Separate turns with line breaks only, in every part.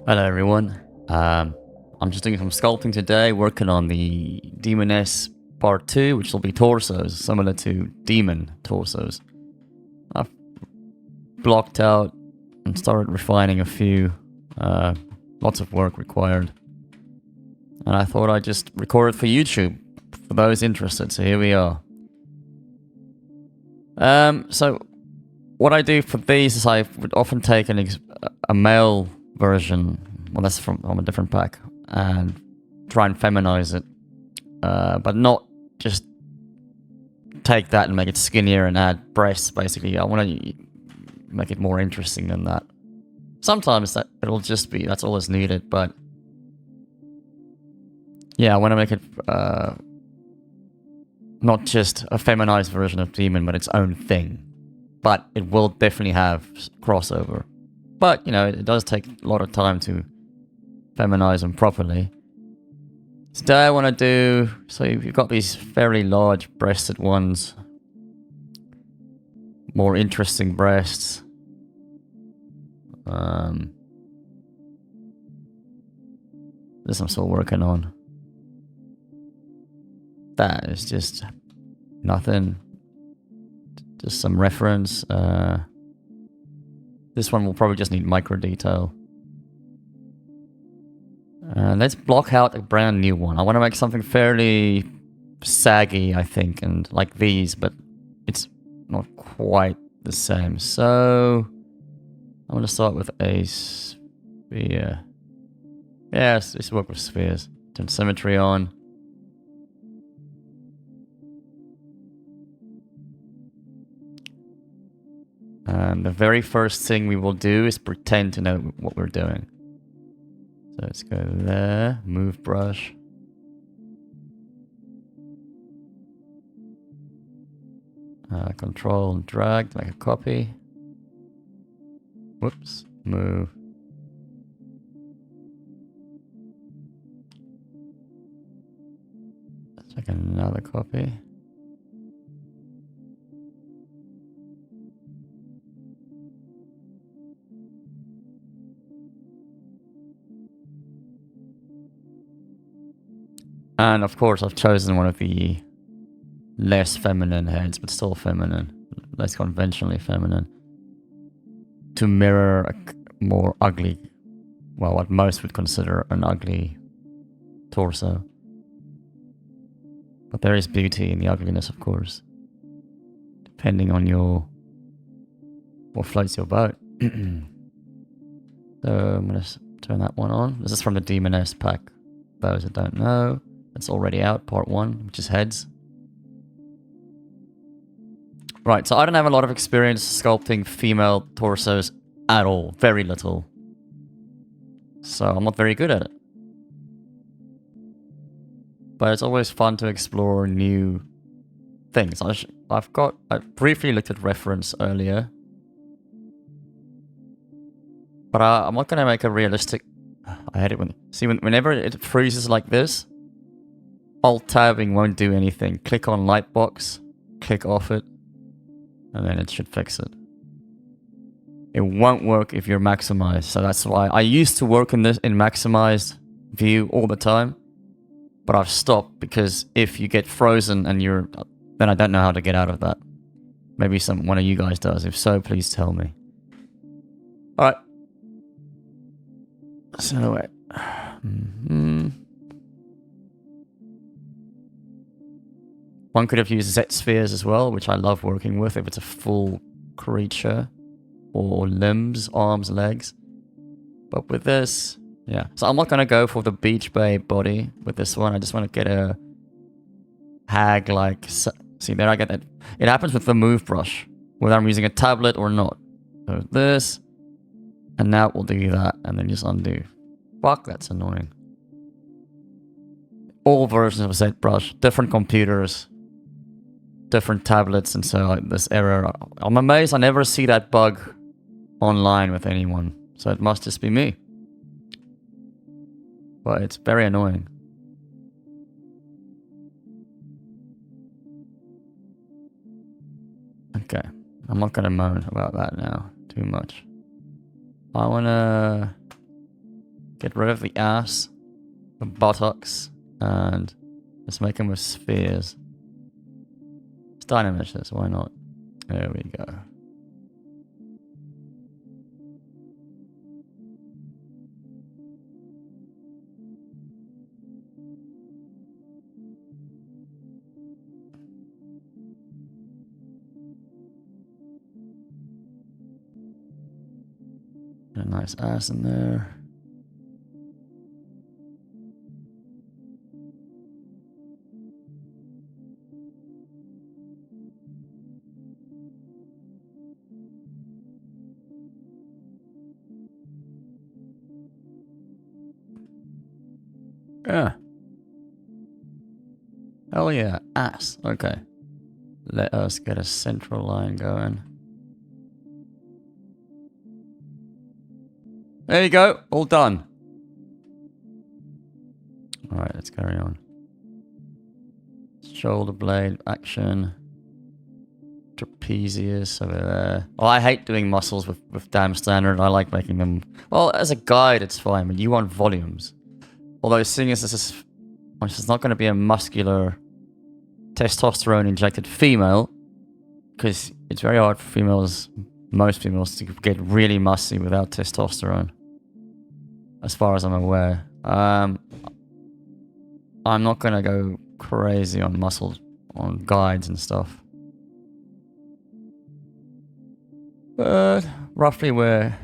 Hello everyone. I'm just doing some sculpting today, working on the Demoness Part 2, which will be torsos, similar to demon torsos. I've blocked out and started refining a few. Lots of work required. And I thought I'd just record it for YouTube, for those interested, so here we are. So what I do for these is I would often take a male version, well that's from a different pack, and try and feminize it, but not just take that and make it skinnier and add breasts. Basically, I want to make it more interesting than that. Sometimes it'll just be that's all that's needed, but yeah, I want to make it not just a feminized version of Demon, but its own thing. But it will definitely have crossover. But, you know, it does take a lot of time to feminize them properly. Today I want to do... So you've got these fairly large breasted ones. More interesting breasts. This I'm still working on. That is just nothing. Just some reference. This one will probably just need micro detail. Let's block out a brand new one. I want to make something fairly saggy, I think, and like these, but it's not quite the same. So I'm going to start with a sphere. Yes, let's work with spheres. Turn symmetry on. And the very first thing we will do is pretend to know what we're doing. So let's go there, move brush. Control and drag to make a copy. Whoops, move. Let's make another copy. And of course I've chosen one of the less feminine heads, but still feminine, less conventionally feminine, to mirror a more ugly, well, what most would consider an ugly torso. But there is beauty in the ugliness, of course, depending on what floats your boat. So I'm going to turn that one on. This is from the Demoness pack, those that don't know. It's already out, part 1, which is heads. Right, so I don't have a lot of experience sculpting female torsos at all. Very little. So I'm not very good at it. But it's always fun to explore new things. I briefly looked at reference earlier. But I'm not going to make a realistic... I hate it when... See, whenever it freezes like this, Alt-tabbing won't do anything. Click on Lightbox, click off it, and then it should fix it. It won't work if you're maximized, so that's why I used to work in maximized view all the time, but I've stopped because if you get frozen and then I don't know how to get out of that. Maybe one of you guys does. If so, please tell me. All right. So wait. One could have used Z spheres as well, which I love working with if it's a full creature, or limbs, arms, legs. But with this, yeah. So I'm not going to go for the beach babe body with this one. I just want to get a hag-like... See, there I get that. It happens with the move brush, whether I'm using a tablet or not. So this, and now we'll do that, and then just undo. Fuck, that's annoying. All versions of Zbrush, different computers, different tablets, and so this error. I'm amazed I never see that bug online with anyone, so it must just be me. But it's very annoying. Okay, I'm not gonna moan about that now too much. I wanna Get rid of the ass, the buttocks, and let's make them with spheres. Let's Demoness this, why not? There we go. A nice ass in there. Yeah. Hell yeah, ass. Okay. Let us get a central line going. There you go, all done. Alright, let's carry on. Shoulder blade action. Trapezius over there. Oh, I hate doing muscles with damn standard. I like making them... Well, as a guide, it's fine, but you want volumes. Although, seeing as this is not going to be a muscular, testosterone-injected female, because it's very hard for females, most females, to get really musty without testosterone. As far as I'm aware. I'm not going to go crazy on muscles, on guides and stuff. But roughly where,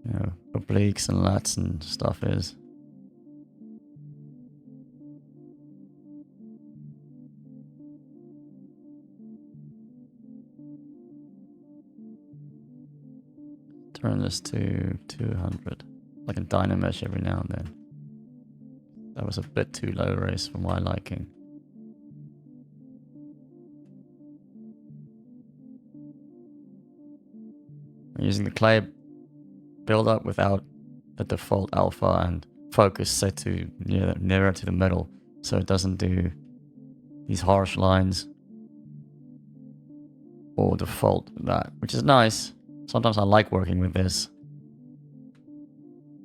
you know, obliques and lats and stuff is. Turn this to 200. I can Demoness every now and then. That was a bit too low race for my liking. I'm using the clay build up without the default alpha and focus set to nearer to the middle, so it doesn't do these harsh lines or default that, which is nice. Sometimes I like working with this.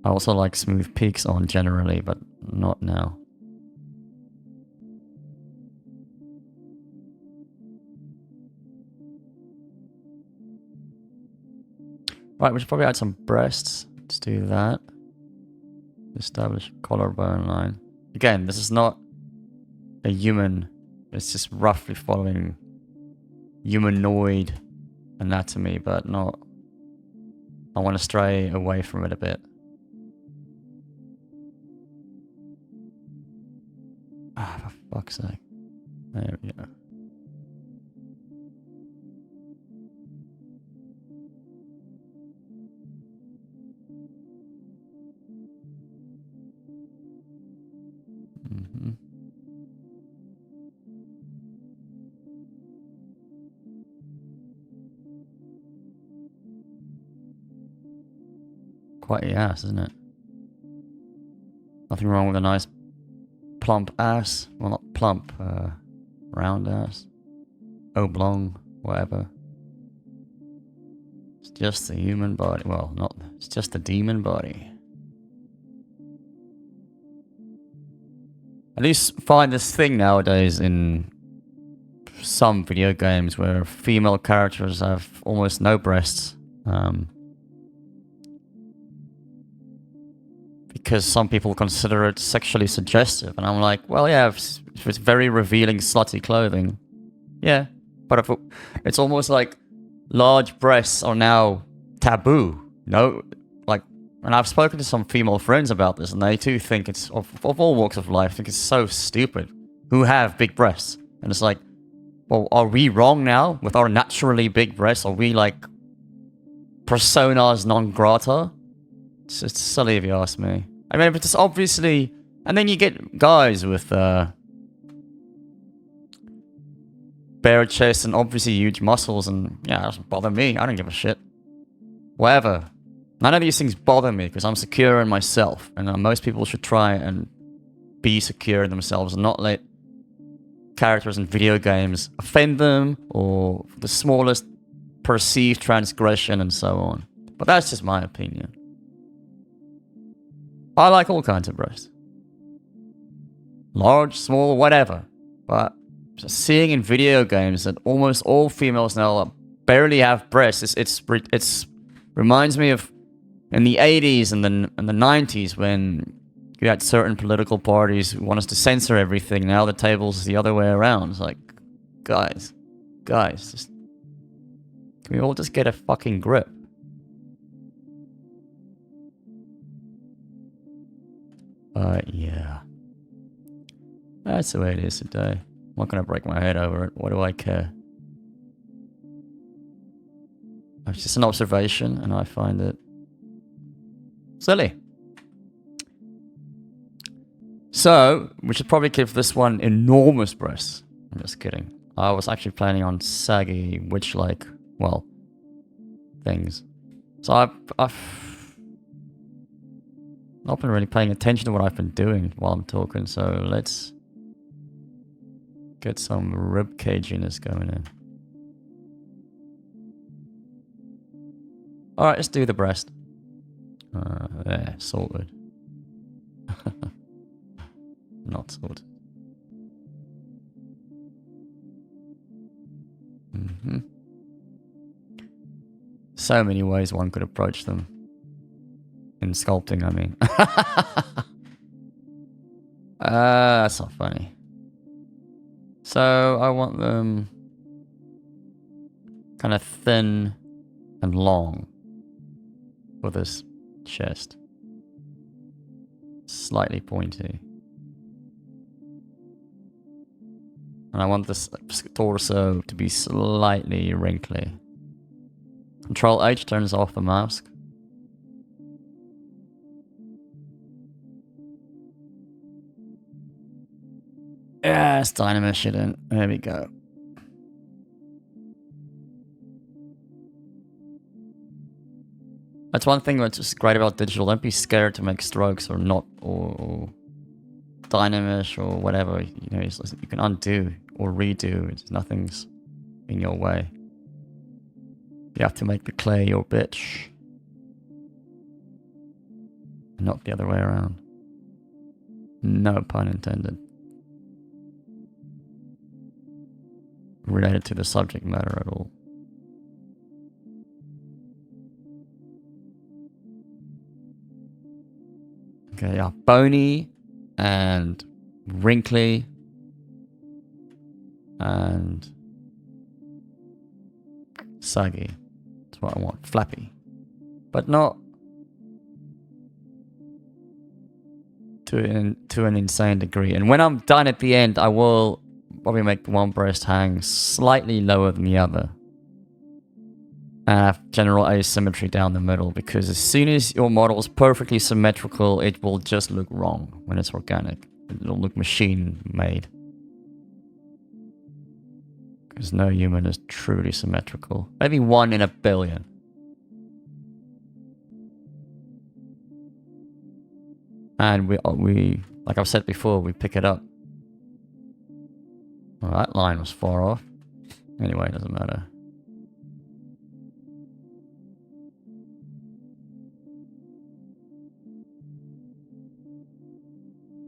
I also like smooth peaks on generally, but not now. Right, we should probably add some breasts. Let's do that. Establish collarbone line. Again, this is not a human. It's just roughly following humanoid anatomy, but not... I want to stray away from it a bit. Ah, for fuck's sake. There we go. Quite a ass, isn't it? Nothing wrong with a nice plump ass. Well, not plump, round ass. Oblong, whatever. It's just the human body. Well, not, it's just the demon body. I do find this thing nowadays in some video games where female characters have almost no breasts. Because some people consider it sexually suggestive, and I'm like, well, yeah, if it's very revealing, slutty clothing, yeah, but if it's almost like large breasts are now taboo, no, like, and I've spoken to some female friends about this, and they too think it's, of all walks of life, think it's so stupid, who have big breasts, and it's like, well, are we wrong now with our naturally big breasts? Are we like personas non grata? It's just silly if you ask me. I mean, but it's obviously... And then you get guys with bare chests and obviously huge muscles, and yeah, it doesn't bother me. I don't give a shit. Whatever. None of these things bother me because I'm secure in myself, and most people should try and be secure in themselves and not let characters in video games offend them or the smallest perceived transgression and so on. But that's just my opinion. I like all kinds of breasts. Large, small, whatever. But just seeing in video games that almost all females now barely have breasts, it's reminds me of in the 80s and the 90s when you had certain political parties who want us to censor everything. Now the table's the other way around. It's like, guys, just can we all just get a fucking grip? Yeah. That's the way it is today. I'm not gonna break my head over it. What do I care? It's just an observation, and I find it silly. So, we should probably give this one enormous breasts. I'm just kidding. I was actually planning on saggy, witch-like, well, things. So I've not been really paying attention to what I've been doing while I'm talking, so let's get some rib caginess going in. Alright, let's do the breast. There, sorted. Not sorted. So many ways one could approach them. In sculpting, I mean. That's not funny. So, I want them kind of thin and long for this chest. Slightly pointy. And I want this torso to be slightly wrinkly. Control H turns off the mask. Yes, Demoness shit in. There we go. That's one thing that's just great about digital. Don't be scared to make strokes or not, or Demoness or whatever. You know, you can undo or redo. Nothing's in your way. You have to make the clay your bitch. Not the other way around. No pun intended. Related to the subject matter at all. Okay, yeah, bony and wrinkly and saggy. That's what I want. Flappy. But not to an insane degree. And when I'm done at the end, I will probably make one breast hang slightly lower than the other. And have general asymmetry down the middle, because as soon as your model is perfectly symmetrical, it will just look wrong when it's organic. It'll look machine made. Because no human is truly symmetrical. Maybe 1 in a billion. And we like I've said before, we pick it up. Well, that line was far off. Anyway, it doesn't matter.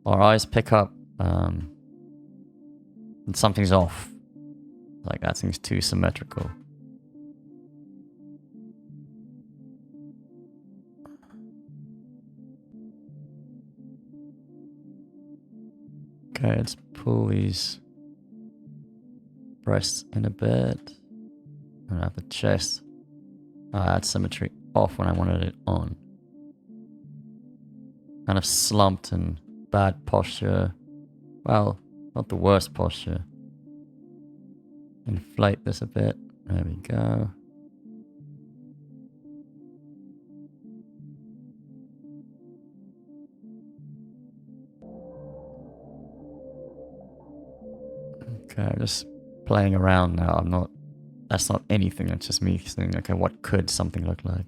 Our eyes pick up and something's off. Like that seems too symmetrical. Okay, let's pull these breasts in a bit. And have the chest. I had symmetry off when I wanted it on. Kind of slumped and bad posture. Well, not the worst posture. Inflate this a bit. There we go. Okay, just playing around now. That's not anything. It's just me thinking, okay, what could something look like?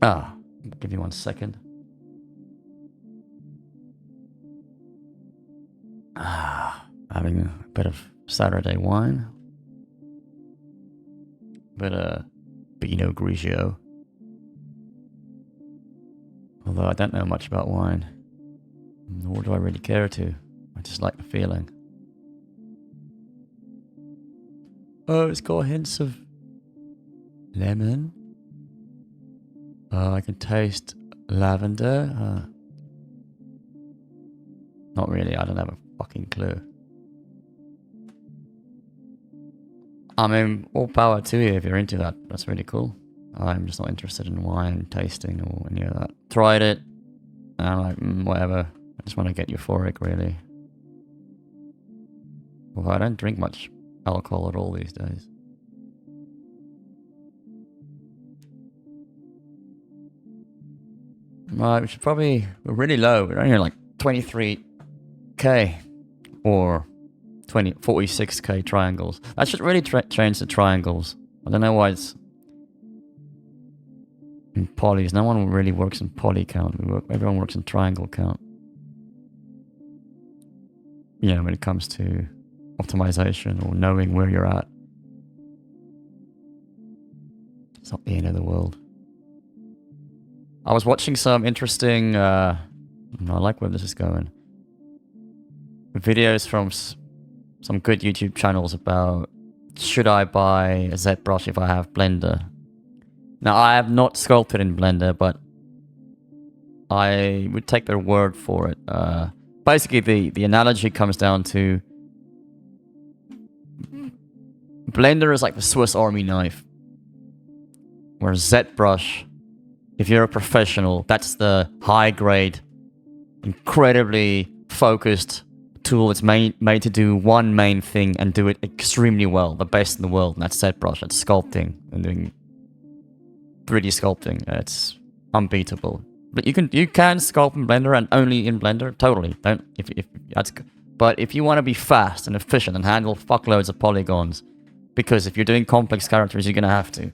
Ah, give me 1 second. Having a bit of Saturday wine. Bit of Pinot Grigio. Although I don't know much about wine. Nor do I really care to. I just like the feeling. Oh, it's got hints of lemon. I can taste lavender. Not really, I don't have a fucking clue. I mean, all power to you if you're into that. That's really cool. I'm just not interested in wine tasting or any of that. Tried it, and I'm like, whatever. I just want to get euphoric, really. Although I don't drink much alcohol at all these days. Right, we should probably... We're really low. We're only like 23k. Or 46k triangles. I should really change the triangles. I don't know why it's... in polys. No one really works in poly count. Everyone works in triangle count. Yeah, when it comes to optimization or knowing where you're at. It's not the end of the world. I was watching some interesting, I like where this is going. Videos from some good YouTube channels about should I buy a Zbrush if I have Blender. Now, I have not sculpted in Blender, but I would take their word for it. Basically, the analogy comes down to Blender is like the Swiss Army knife, whereas Zbrush, if you're a professional, that's the high-grade, incredibly focused tool. It's made to do one main thing and do it extremely well, the best in the world, and that's Zbrush. That's sculpting and doing 3D sculpting. It's unbeatable. But you can sculpt in Blender and only in Blender. Totally. Don't if that's. But if you want to be fast and efficient and handle fuckloads of polygons, because if you're doing complex characters, you're gonna have to.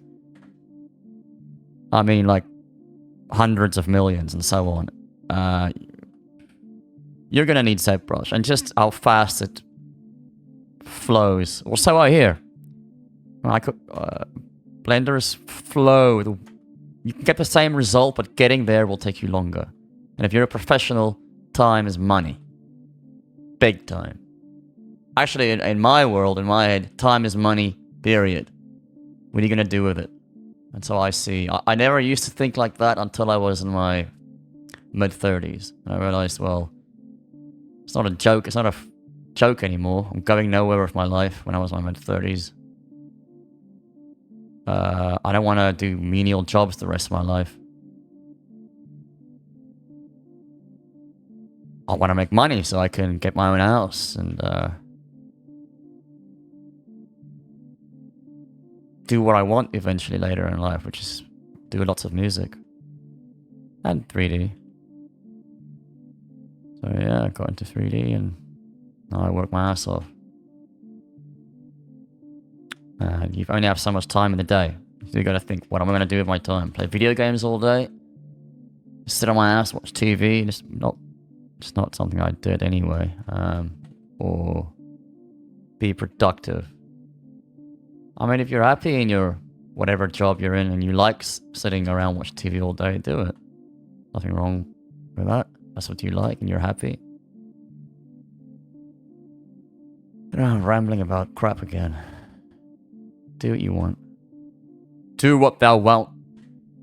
I mean, like hundreds of millions and so on. You're gonna need Zbrush, and just how fast it flows. Or so I hear. Blender's flow. You can get the same result, but getting there will take you longer. And if you're a professional, time is money. Big time. Actually, in my world, in my head, time is money, period. What are you going to do with it? That's how I see. I never used to think like that until I was in my mid-30s. I realized, well, it's not a joke. It's not a joke anymore. I'm going nowhere with my life when I was in my mid-30s. I don't want to do menial jobs the rest of my life. I want to make money so I can get my own house and do what I want eventually later in life, which is do lots of music and 3D. So yeah, I got into 3D and now I work my ass off. You only have so much time in the day. So you gotta think, what am I gonna do with my time? Play video games all day? Sit on my ass, watch TV? It's not something I did anyway. Or be productive. I mean, if you're happy in your whatever job you're in and you like sitting around watching TV all day, do it. Nothing wrong with that. That's what you like and you're happy. I'm rambling about crap again. Do what you want. Do what thou wilt.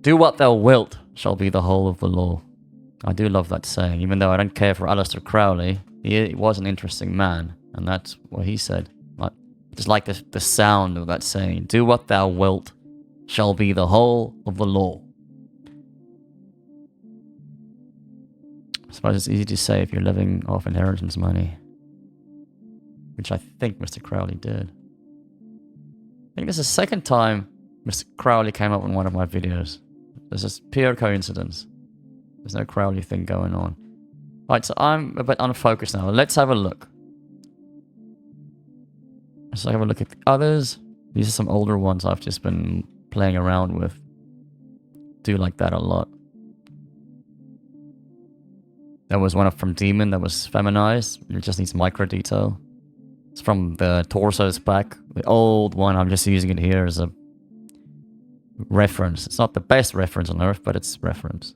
Do what thou wilt shall be the whole of the law. I do love that saying, even though I don't care for Aleister Crowley. He was an interesting man, and that's what he said. I just like the sound of that saying. Do what thou wilt shall be the whole of the law. I suppose it's easy to say if you're living off inheritance money, which I think Mr. Crowley did. I think this is the second time Mr. Crowley came up in one of my videos. This is pure coincidence. There's no Crowley thing going on. Right, so I'm a bit unfocused now. Let's have a look. Let's have a look at the others. These are some older ones I've just been playing around with. do like that a lot. There was one up from Demon that was feminized. It just needs micro detail. It's from the torso's back. The old one, I'm just using it here as a reference. It's not the best reference on earth, but it's reference.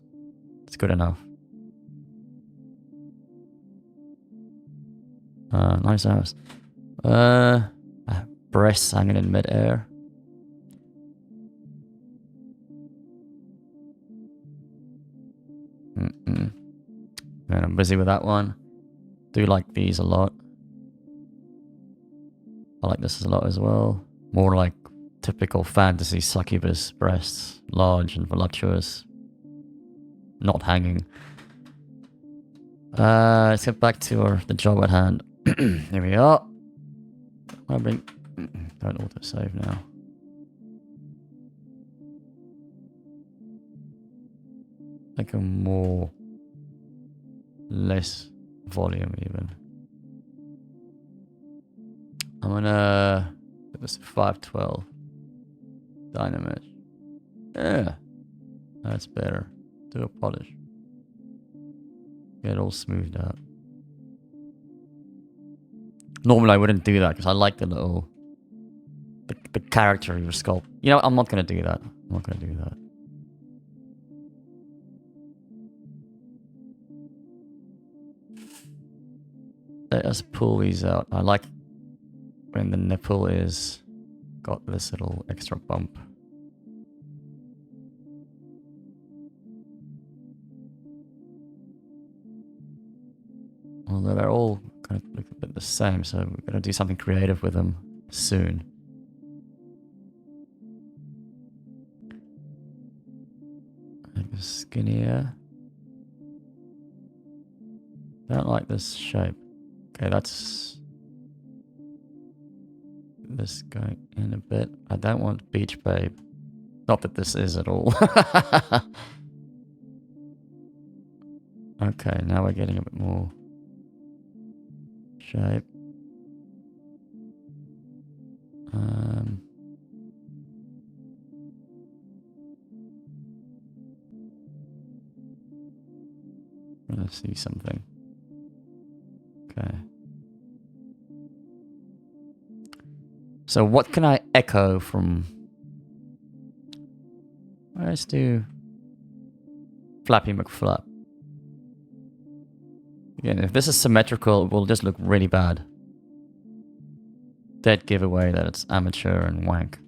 It's good enough. Nice house. Breasts hanging in mid-air. And I'm busy with that one. Do like these a lot. I like this a lot as well. More like typical fantasy succubus breasts. Large and voluptuous. Not hanging. Let's get back to the job at hand. Here we are. Don't auto-save now. Like a more... less volume even. I'm gonna... It was 512. Dynamite. Yeah. That's better. Do a polish. Get it all smoothed out. Normally I wouldn't do that because I like the little... The character of your sculpt. You know, I'm not gonna do that. I'm not gonna do that. Let us pull these out. I like when the nipple is got this little extra bump. Although they're all kind of look a bit the same, so we're gonna do something creative with them soon. Make it skinnier. Don't like this shape. Okay, that's this going in a bit. I don't want Beach Babe. Not that this is at all. Okay, now we're getting a bit more shape. Let's see something. Okay. So what can I echo from... Let's do Flappy McFlap. Again, if this is symmetrical, it will just look really bad. Dead giveaway that it's amateur and wank.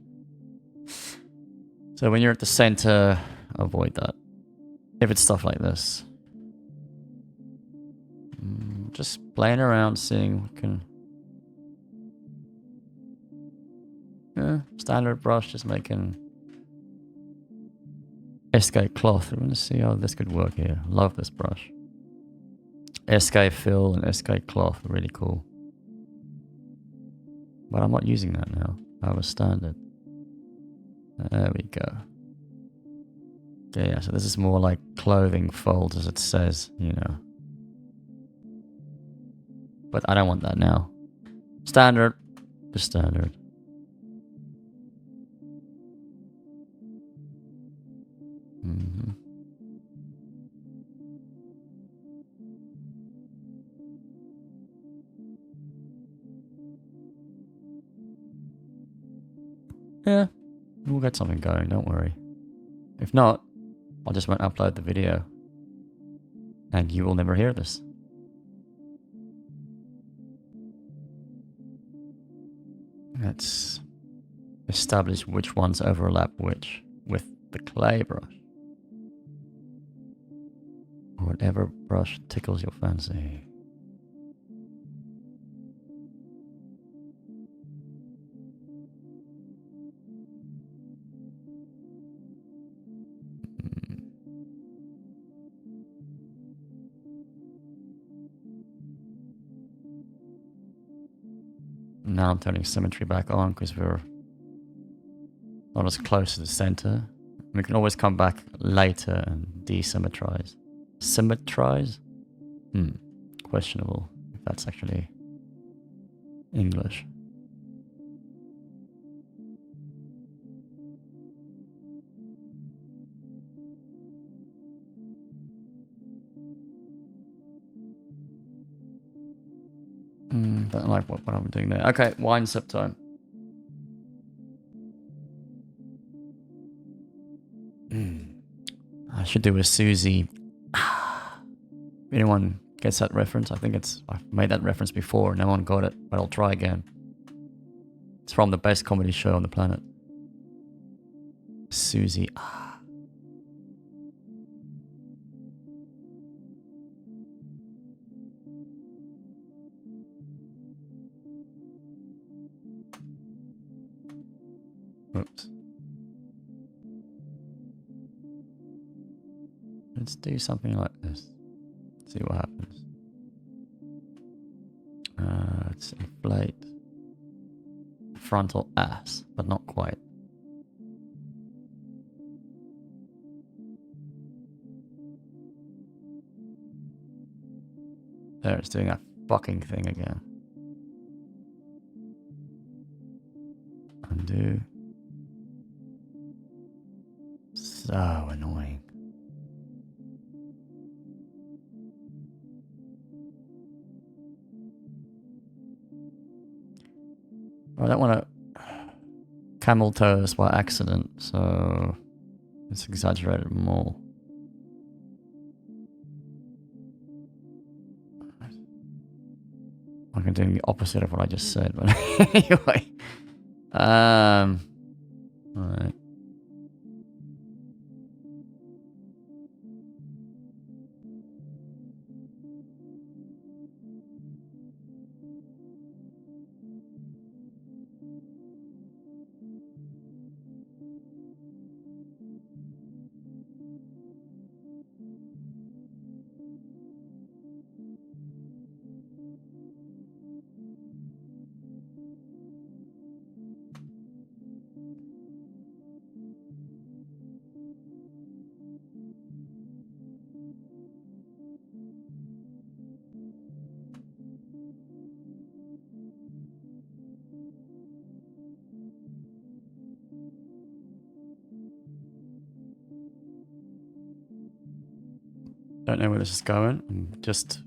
So when you're at the center, avoid that. If it's stuff like this. Just playing around, seeing what can... standard brush, just making SK cloth. We're going to see how this could work here. Love this brush. SK fill and SK cloth, really cool. But I'm not using that now. I was standard. There we go. Yeah, so this is more like clothing folds, as it says, you know. But I don't want that now. Standard. Just standard. Yeah, we'll get something going, don't worry. If not, I just won't upload the video. And you will never hear this. Let's establish which ones overlap which with the clay brush. Or whatever brush tickles your fancy. Now I'm turning symmetry back on because we're not as close to the center. We can always come back later and desymmetrize. Symmetrize? Questionable if that's actually English. don't like what I'm doing there. Okay, wine sip time. I should do a Susie. Anyone gets that reference? I think I've made that reference before. No one got it, but I'll try again. It's from the best comedy show on the planet. Susie. Oops. Let's do something like this. See what happens. Let's inflate frontal ass, but not quite. There, it's doing that fucking thing again. Undo. So annoying. I don't want to camel toes by accident, so let's exaggerate it more. I'm doing the opposite of what I just said, but anyway. Alright. Don't know where this is going. I'm just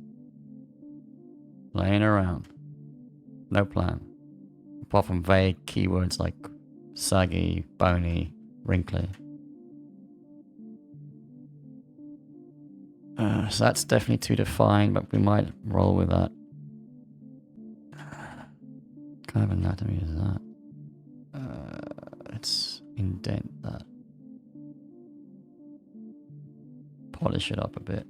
laying around. No plan. Apart from vague keywords like saggy, bony, wrinkly. So that's definitely too defined, but we might roll with that. What kind of anatomy is that? Let's indent that. Polish it up a bit.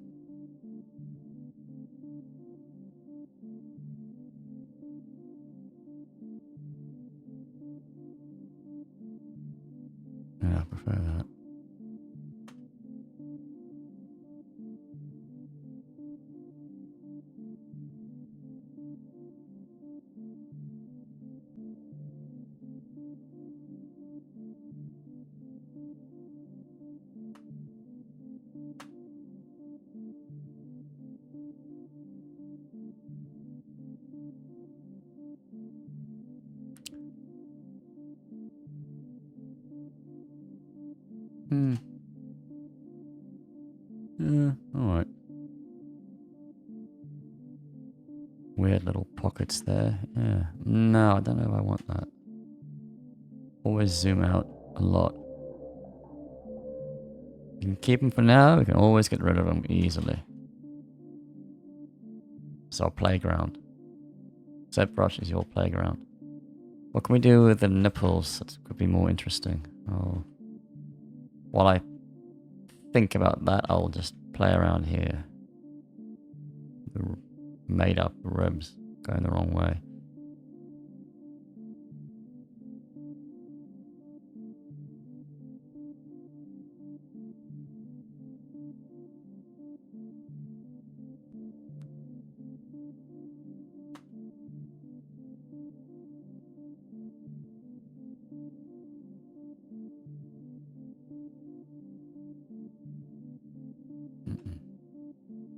Yeah, I prefer that. Yeah, alright. Weird little pockets there. Yeah. No, I don't know if I want that. Always zoom out a lot. You can keep them for now, we can always get rid of them easily. It's our playground. Zbrush is your playground. What can we do with the nipples? That could be more interesting. Oh. While I think about that, I'll just play around here. The made up ribs going the wrong way.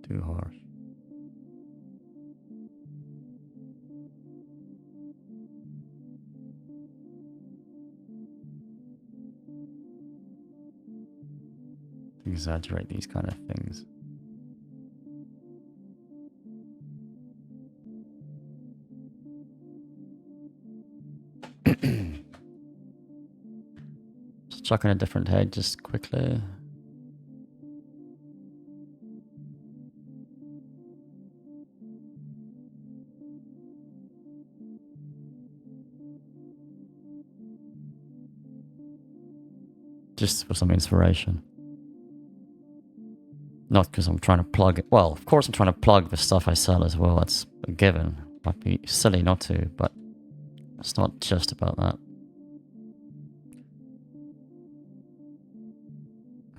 Too harsh. Exaggerate these kind of things. chuck in a different head just quickly. Just for some inspiration. Not because I'm trying to plug it. Well, of course I'm trying to plug the stuff I sell as well. That's a given. Might be silly not to, but it's not just about that.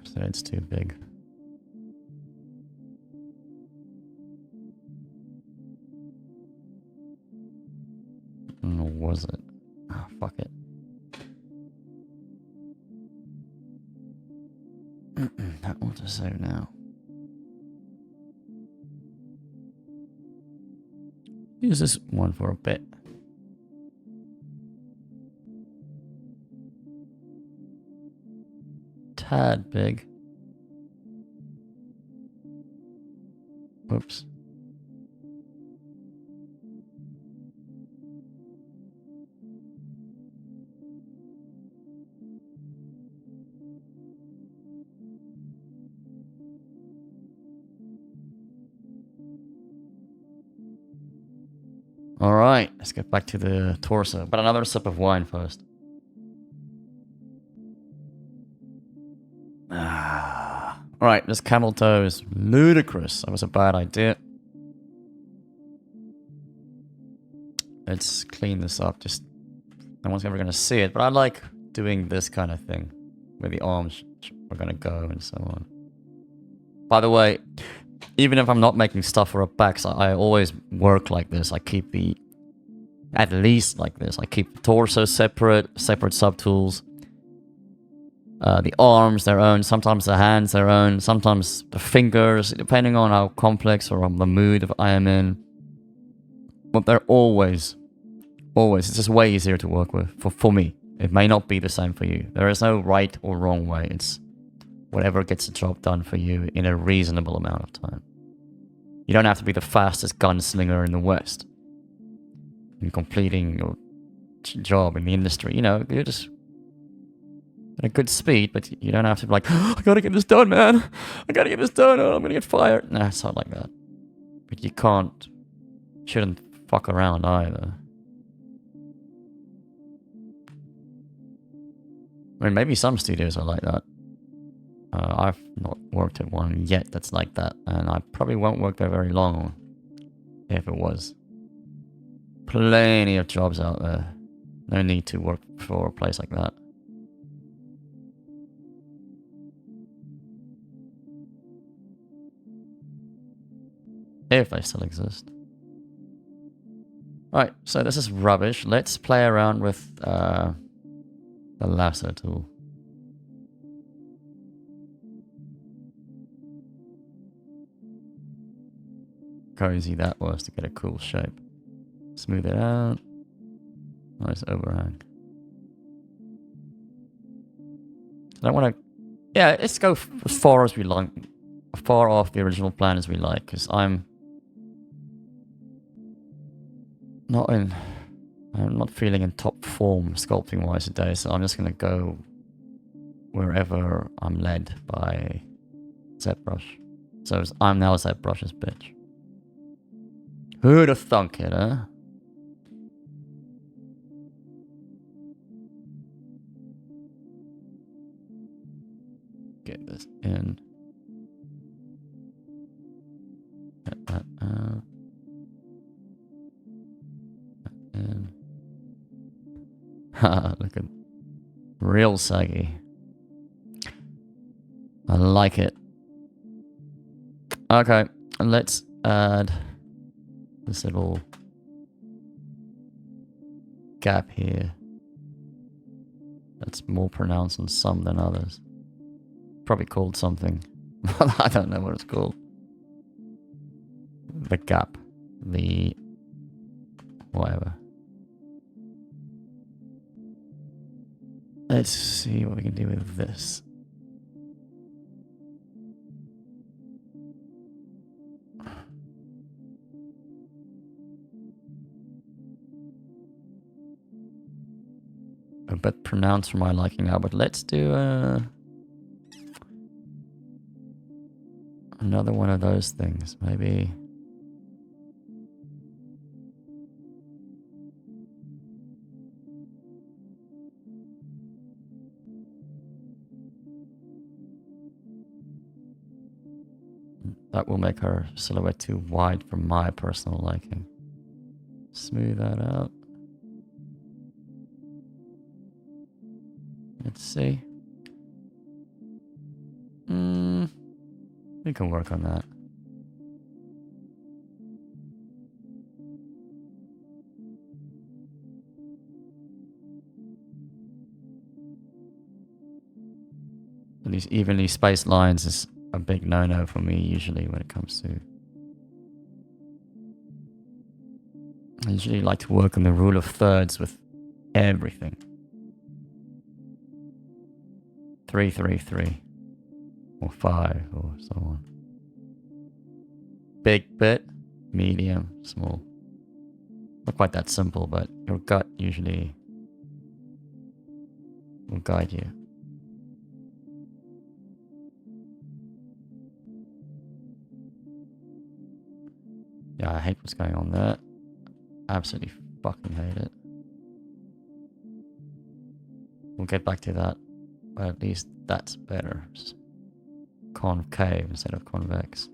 So it's too big. Or was it? Ah, oh, fuck it. That auto save now. Use this one for a bit. Tad big. Whoops. All right, let's get back to the torso. But another sip of wine first. All right, this camel toe is ludicrous. That was a bad idea. Let's clean this up. Just no one's ever going to see it, but I like doing this kind of thing, where the arms are going to go and so on. By the way, even if I'm not making stuff for a back, I always work like this. I keep the, at least like this. I keep the torso separate subtools. The arms, their own. Sometimes the hands, their own. Sometimes the fingers, depending on how complex or on the mood I am in. But they're always, it's just way easier to work with for me. It may not be the same for you. There is no right or wrong way. It's whatever gets the job done for you in a reasonable amount of time. You don't have to be the fastest gunslinger in the West in completing your job in the industry. You know, you're just at a good speed, but you don't have to be like, oh, I gotta get this done, man. I gotta get this done or I'm gonna get fired. Nah, it's not like that. But you shouldn't fuck around either. I mean, maybe some studios are like that. I've not worked at one yet that's like that, and I probably won't work there very long if it was. Plenty of jobs out there. No need to work for a place like that. If they still exist. Right, so this is rubbish. Let's play around with the lasso tool. Cozy that was to get a cool shape. Smooth it out. Nice overhang. I don't want to... Yeah, let's go as far as we like. As far off the original plan as we like, because I'm not feeling in top form sculpting wise today, so I'm just gonna go wherever I'm led by Zbrush. So I'm now Zbrush's bitch. Who'd have thunk it, huh? Get this in. Get that out. And haha, look at real saggy. I like it. Okay, let's add this little gap here. That's more pronounced on some than others. Probably called something. I don't know what it's called. The gap. The whatever. Let's see what we can do with this. A bit pronounced for my liking now, but let's do another one of those things. Maybe... that will make her silhouette too wide for my personal liking. Smooth that out. Let's see. We can work on that. These evenly spaced lines is a big no-no for me usually when it comes to... I usually like to work on the rule of thirds with everything. 3, 3, 3. Or 5, or so on. Big bit, medium, small. Not quite that simple, but your gut usually will guide you. Yeah, I hate what's going on there. Absolutely fucking hate it. We'll get back to that, but at least that's better. It's concave instead of convex.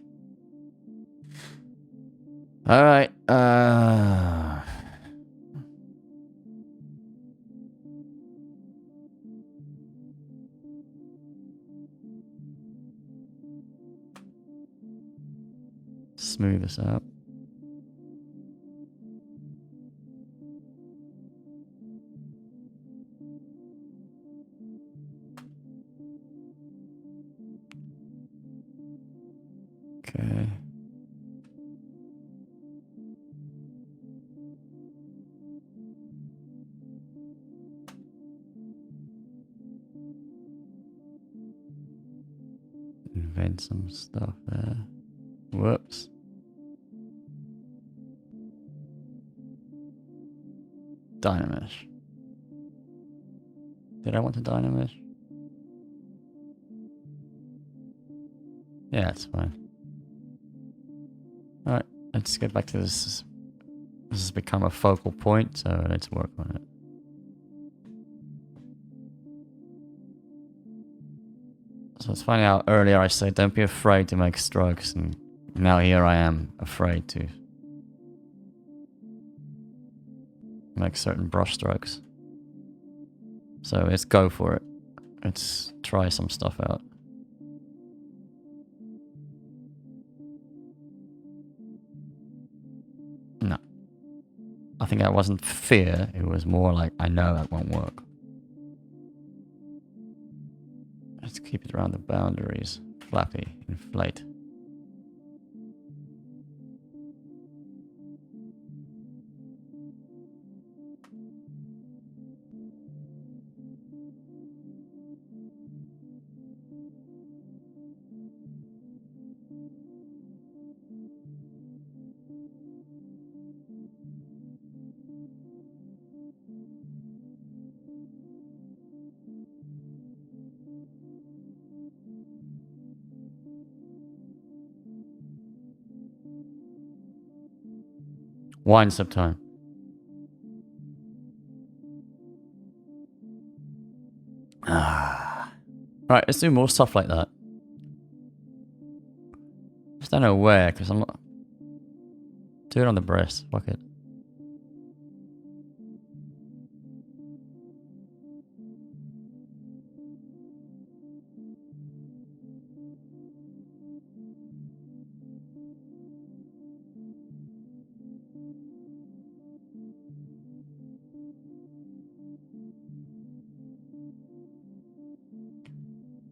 Alright, smooth this out. Okay. Invent some stuff there. Whoops. Dynamesh. Did I want to Dynamesh? Yeah, it's fine. Alright, let's get back to this. This has become a focal point, so let's work on it. So it's funny how earlier I said don't be afraid to make strokes, and now here I am afraid to make certain brush strokes. So let's go for it. Let's try some stuff out. No. I think that wasn't fear, it was more like, I know that won't work. Let's keep it around the boundaries. Flappy, inflate. Winds up time. Right, let's do more stuff like that. Just don't know where, because I'm not... Do it on the breast, fuck it.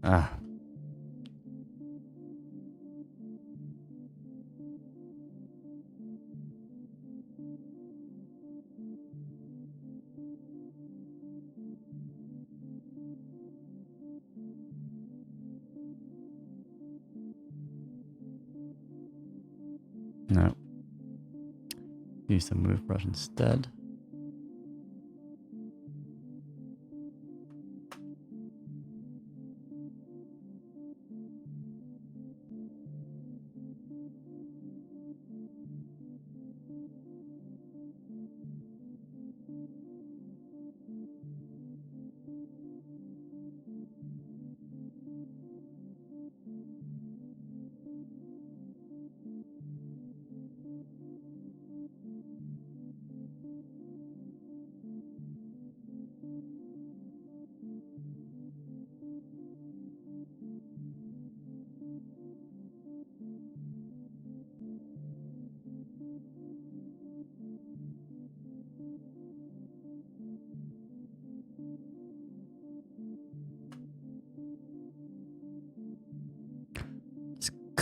Ah. No. Use the move brush instead.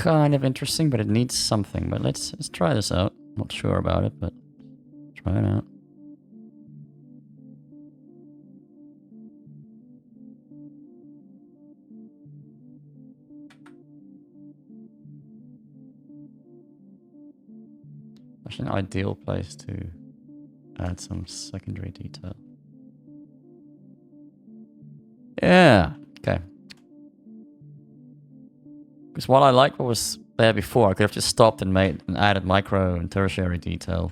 kind of interesting, but it needs something. But let's try this out. Not sure about it, but try it out. Actually, an ideal place to add some secondary detail. Yeah, okay. Because while I like what was there before, I could have just stopped and added micro and tertiary detail.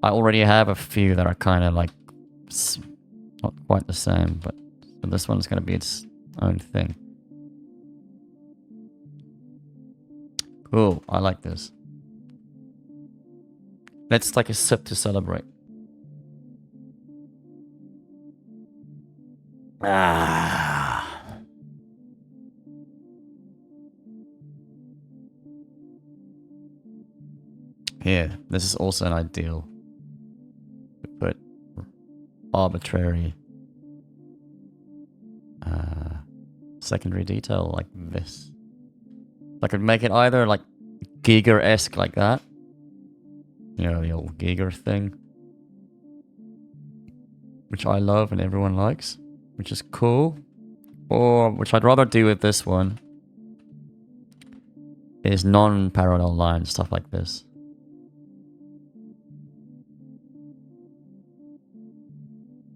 I already have a few that are kind of like not quite the same, but this one's going to be its own thing. Cool, I like this. Let's take a sip to celebrate. Ah. Here, this is also an ideal. Put arbitrary secondary detail like this. I could make it either like Giger-esque like that. You know, the old Giger thing. Which I love and everyone likes. Which is cool. Or, which I'd rather do with this one, is non-parallel lines, stuff like this.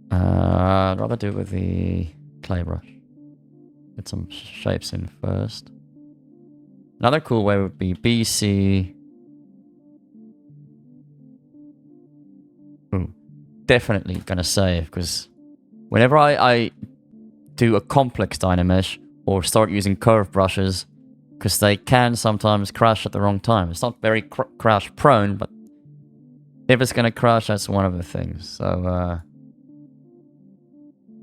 I'd rather do it with the clay brush. Get some shapes in first. Another cool way would be BC. Ooh, definitely gonna save, because whenever I do a complex Dynamesh or start using curve brushes, because they can sometimes crash at the wrong time. It's not very crash prone, but if it's gonna crash, that's one of the things. So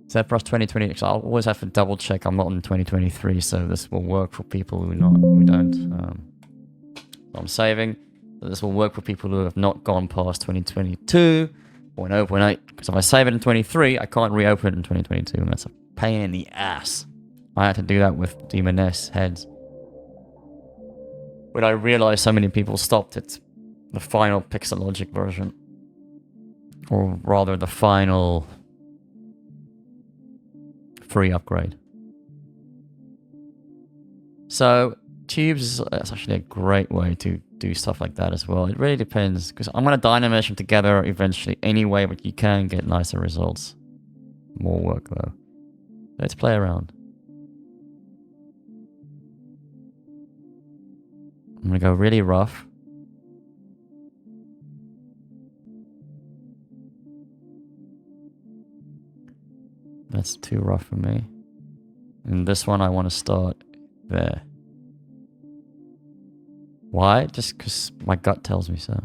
Zbrush 2020, I'll always have to double check. I'm not in 2023, so this will work for people who don't. So I'm saving that this will work for people who have not gone past 2022 or 0.8. Because if I save it in 23, I can't reopen it in 2022, and that's a pain in the ass. I had to do that with Demoness heads. When I realized so many people stopped at the final Pixelogic version, or rather the final free upgrade. So tubes is actually a great way to do stuff like that as well. It really depends, because I'm going to Dynamesh them together eventually anyway, but you can get nicer results. More work though. Let's play around. I'm going to go really rough. That's too rough for me. And this one I want to start there. Why? Just because my gut tells me so.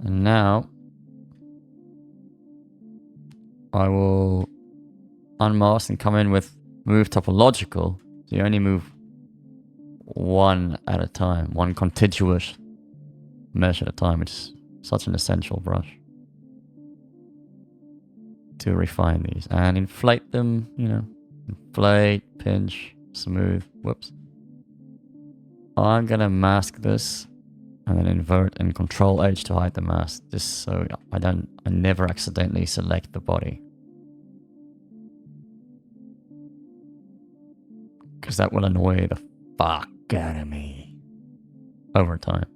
And now I will unmask and come in with move topological. So you only move one at a time, one contiguous mesh at a time, which is such an essential brush to refine these and inflate them, you know, inflate, pinch, smooth, whoops. I'm gonna mask this and then invert and Control H to hide the mask, just so I never accidentally select the body. Because that will annoy the fuck out of me over time.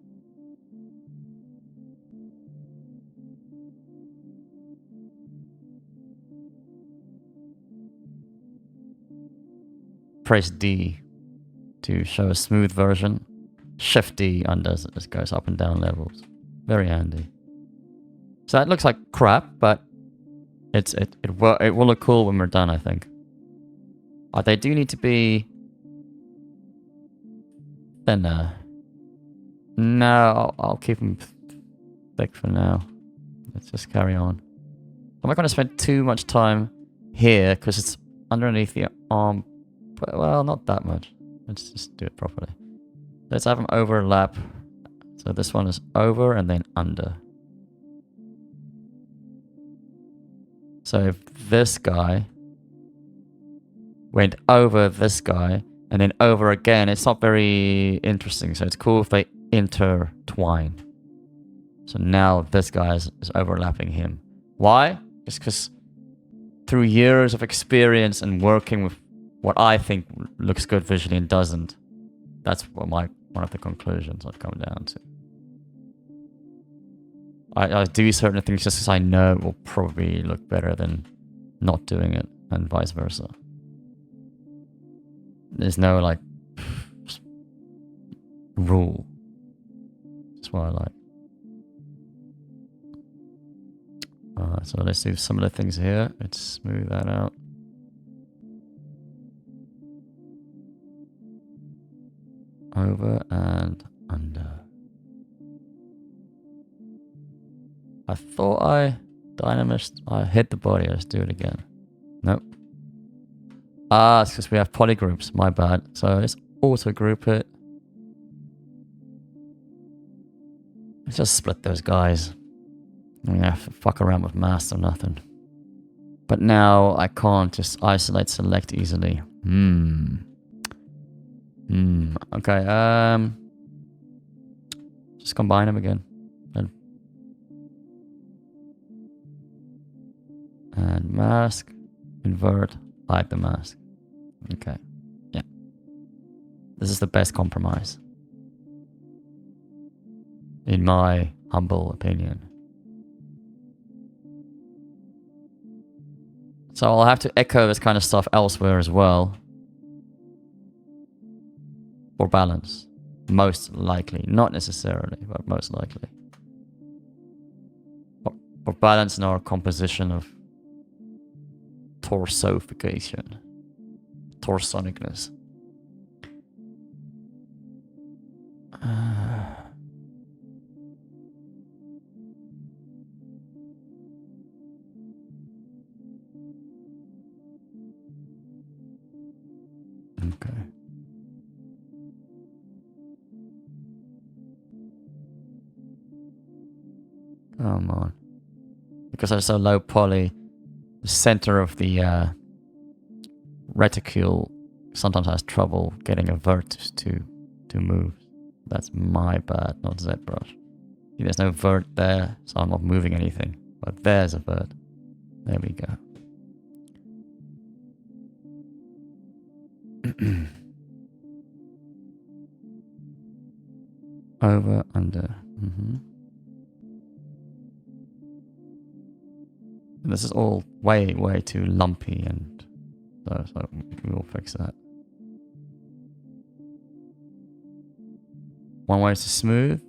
Press D to show a smooth version. Shift D undoes it. It goes up and down levels. Very handy. So that looks like crap, but it will look cool when we're done, I think. They do need to be thinner. No, I'll keep them thick for now. Let's just carry on. I'm not going to spend too much time here because it's underneath the arm. But, well, not that much. Let's just do it properly. Let's have them overlap. So this one is over and then under. So if this guy went over this guy, and then over again. It's not very interesting, so it's cool if they intertwine. So now this guy is overlapping him. Why? Just because through years of experience and working with what I think looks good visually and doesn't, that's what one of the conclusions I've come down to. I do certain things just because I know it will probably look better than not doing it, and vice versa. There's no, like, rule. That's what I like. So let's do some of the things here. Let's smooth that out. Over and under. I thought I hit the body. Let's do it again. Nope. It's because we have polygroups. My bad. So let's auto group it. Let's just split those guys. I mean, I have to fuck around with masks or nothing. But now I can't just isolate select easily. Okay, just combine them again. And mask, invert, hide the mask. Okay, yeah. This is the best compromise, in my humble opinion. So I'll have to echo this kind of stuff elsewhere as well. For balance. Most likely. Not necessarily, but most likely. For balance in our composition of torsofication. Torsonicness. Okay. Come on. Because I'm so low poly, the center of the reticule sometimes has trouble getting a vert to move. That's my bad, not Zbrush. There's no vert there, so I'm not moving anything. But there's a vert. There we go. Over, under. And this is all way too lumpy, and so we will fix that. One way is to smooth,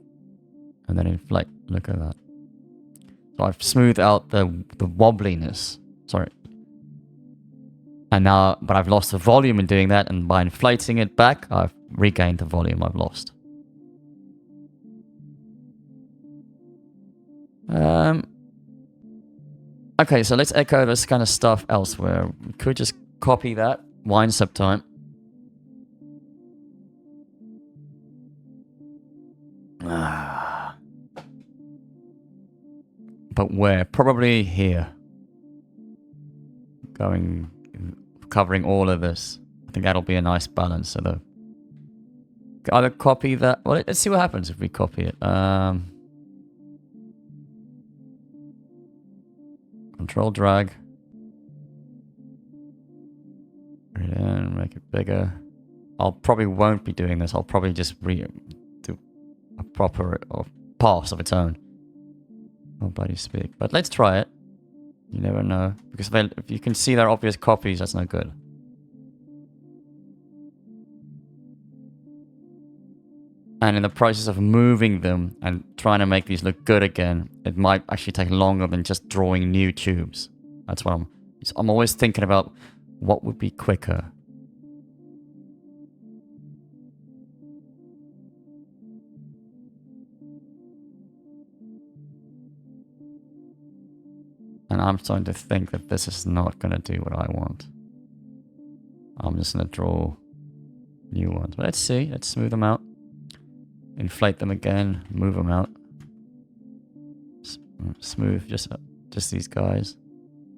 and then inflate. Look at that. So I've smoothed out the wobbliness. Sorry. And now, but I've lost the volume in doing that, and by inflating it back, I've regained the volume I've lost. Okay, so let's echo this kind of stuff elsewhere. We could just copy that. Wind subtime. But where? Probably here. Covering all of this. I think that'll be a nice balance. So either copy that. Well, let's see what happens if we copy it. Control drag. Bring it in, make it bigger. I'll probably won't be doing this. I'll probably just do a proper pass of its own. Oh, bloody speak. But let's try it. You never know. Because if you can see their obvious copies, that's no good. And in the process of moving them and trying to make these look good again, it might actually take longer than just drawing new tubes. That's what I'm always thinking about what would be quicker. And I'm starting to think that this is not going to do what I want. I'm just going to draw new ones. But let's see. Let's smooth them out. Inflate them again. Move them out. Smooth just these guys.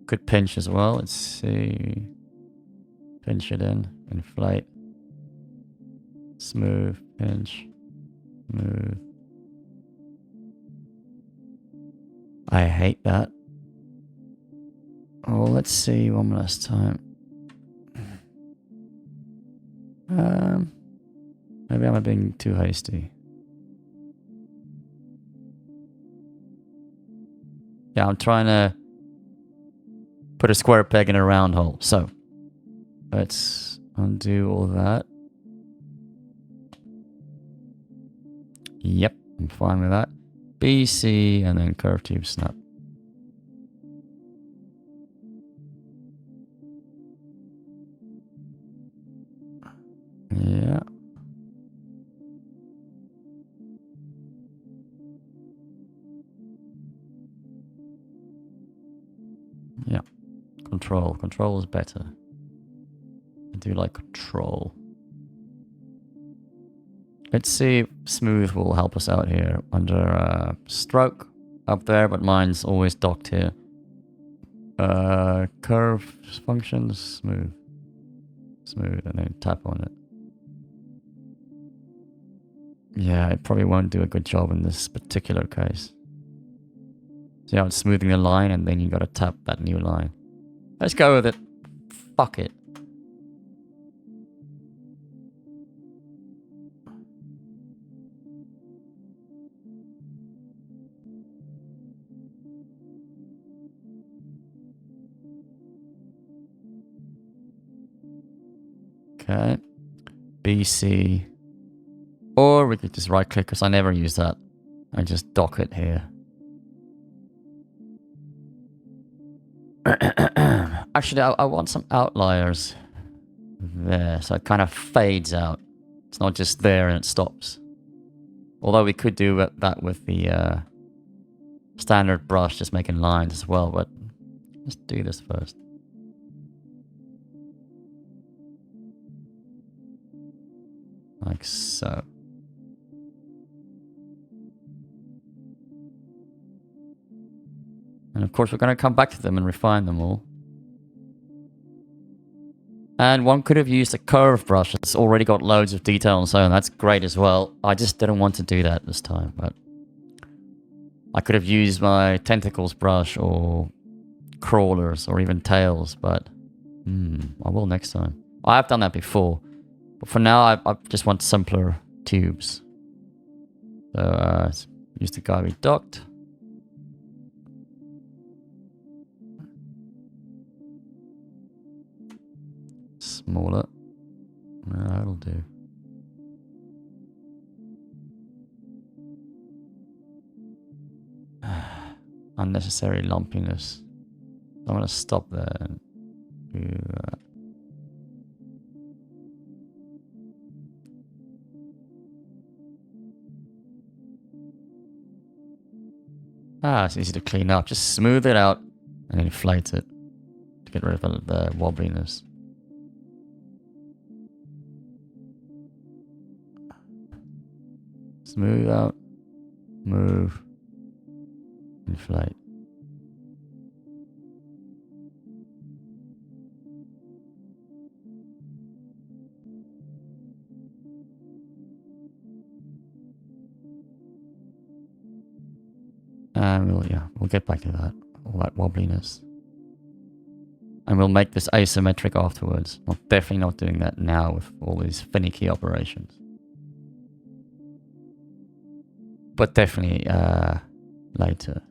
Could pinch as well. Let's see. Pinch it in. Inflate. Smooth. Pinch. Smooth. I hate that. Oh, let's see one last time. Maybe I'm being too hasty. Yeah, I'm trying to put a square peg in a round hole. So, let's undo all that. Yep, I'm fine with that. BC and then curve tube snap. Yeah. Yeah. Control. Control is better. I do like control. Let's see if smooth will help us out here. Under stroke up there, but mine's always docked here. Curve functions, smooth. Smooth, and then tap on it. Yeah, it probably won't do a good job in this particular case. See how it's smoothing the line, and then you gotta tap that new line. Let's go with it. Fuck it. Okay. BC. Or we could just right click, because I never use that. I just dock it here. Actually, I want some outliers there, so it kind of fades out. It's not just there and it stops. Although we could do that with the standard brush, just making lines as well, but let's do this first. Like so. And of course we're going to come back to them and refine them all. And one could have used a curve brush. It's already got loads of detail and so on. That's great as well. I just didn't want to do that this time. But I could have used my tentacles brush or crawlers or even tails. But I will next time. I have done that before. But for now, I just want simpler tubes. So use the guy we docked. Smaller. No, that'll do. Unnecessary lumpiness. I'm gonna stop there and do that. It's easy to clean up. Just smooth it out and inflate it to get rid of the wobbliness. Smooth out, move, inflate. And we'll get back to that, all that wobbliness. And we'll make this asymmetric afterwards. Definitely not doing that now with all these finicky operations. But definitely later.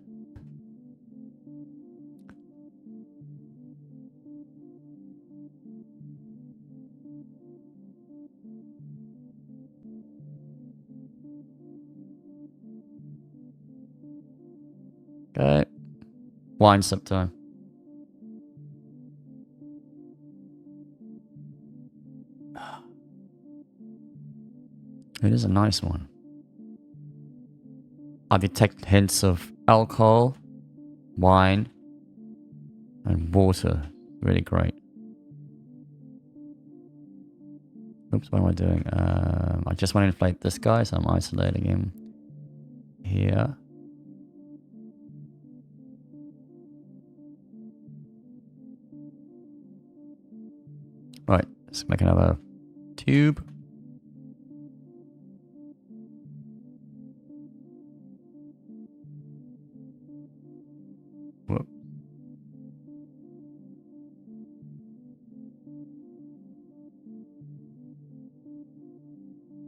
Okay. Wind up time. It is a nice one. I detect hints of alcohol, wine, and water. Really great. Oops, what am I doing? I just want to inflate this guy, so I'm isolating him here. Right. Let's make another tube. Whoop.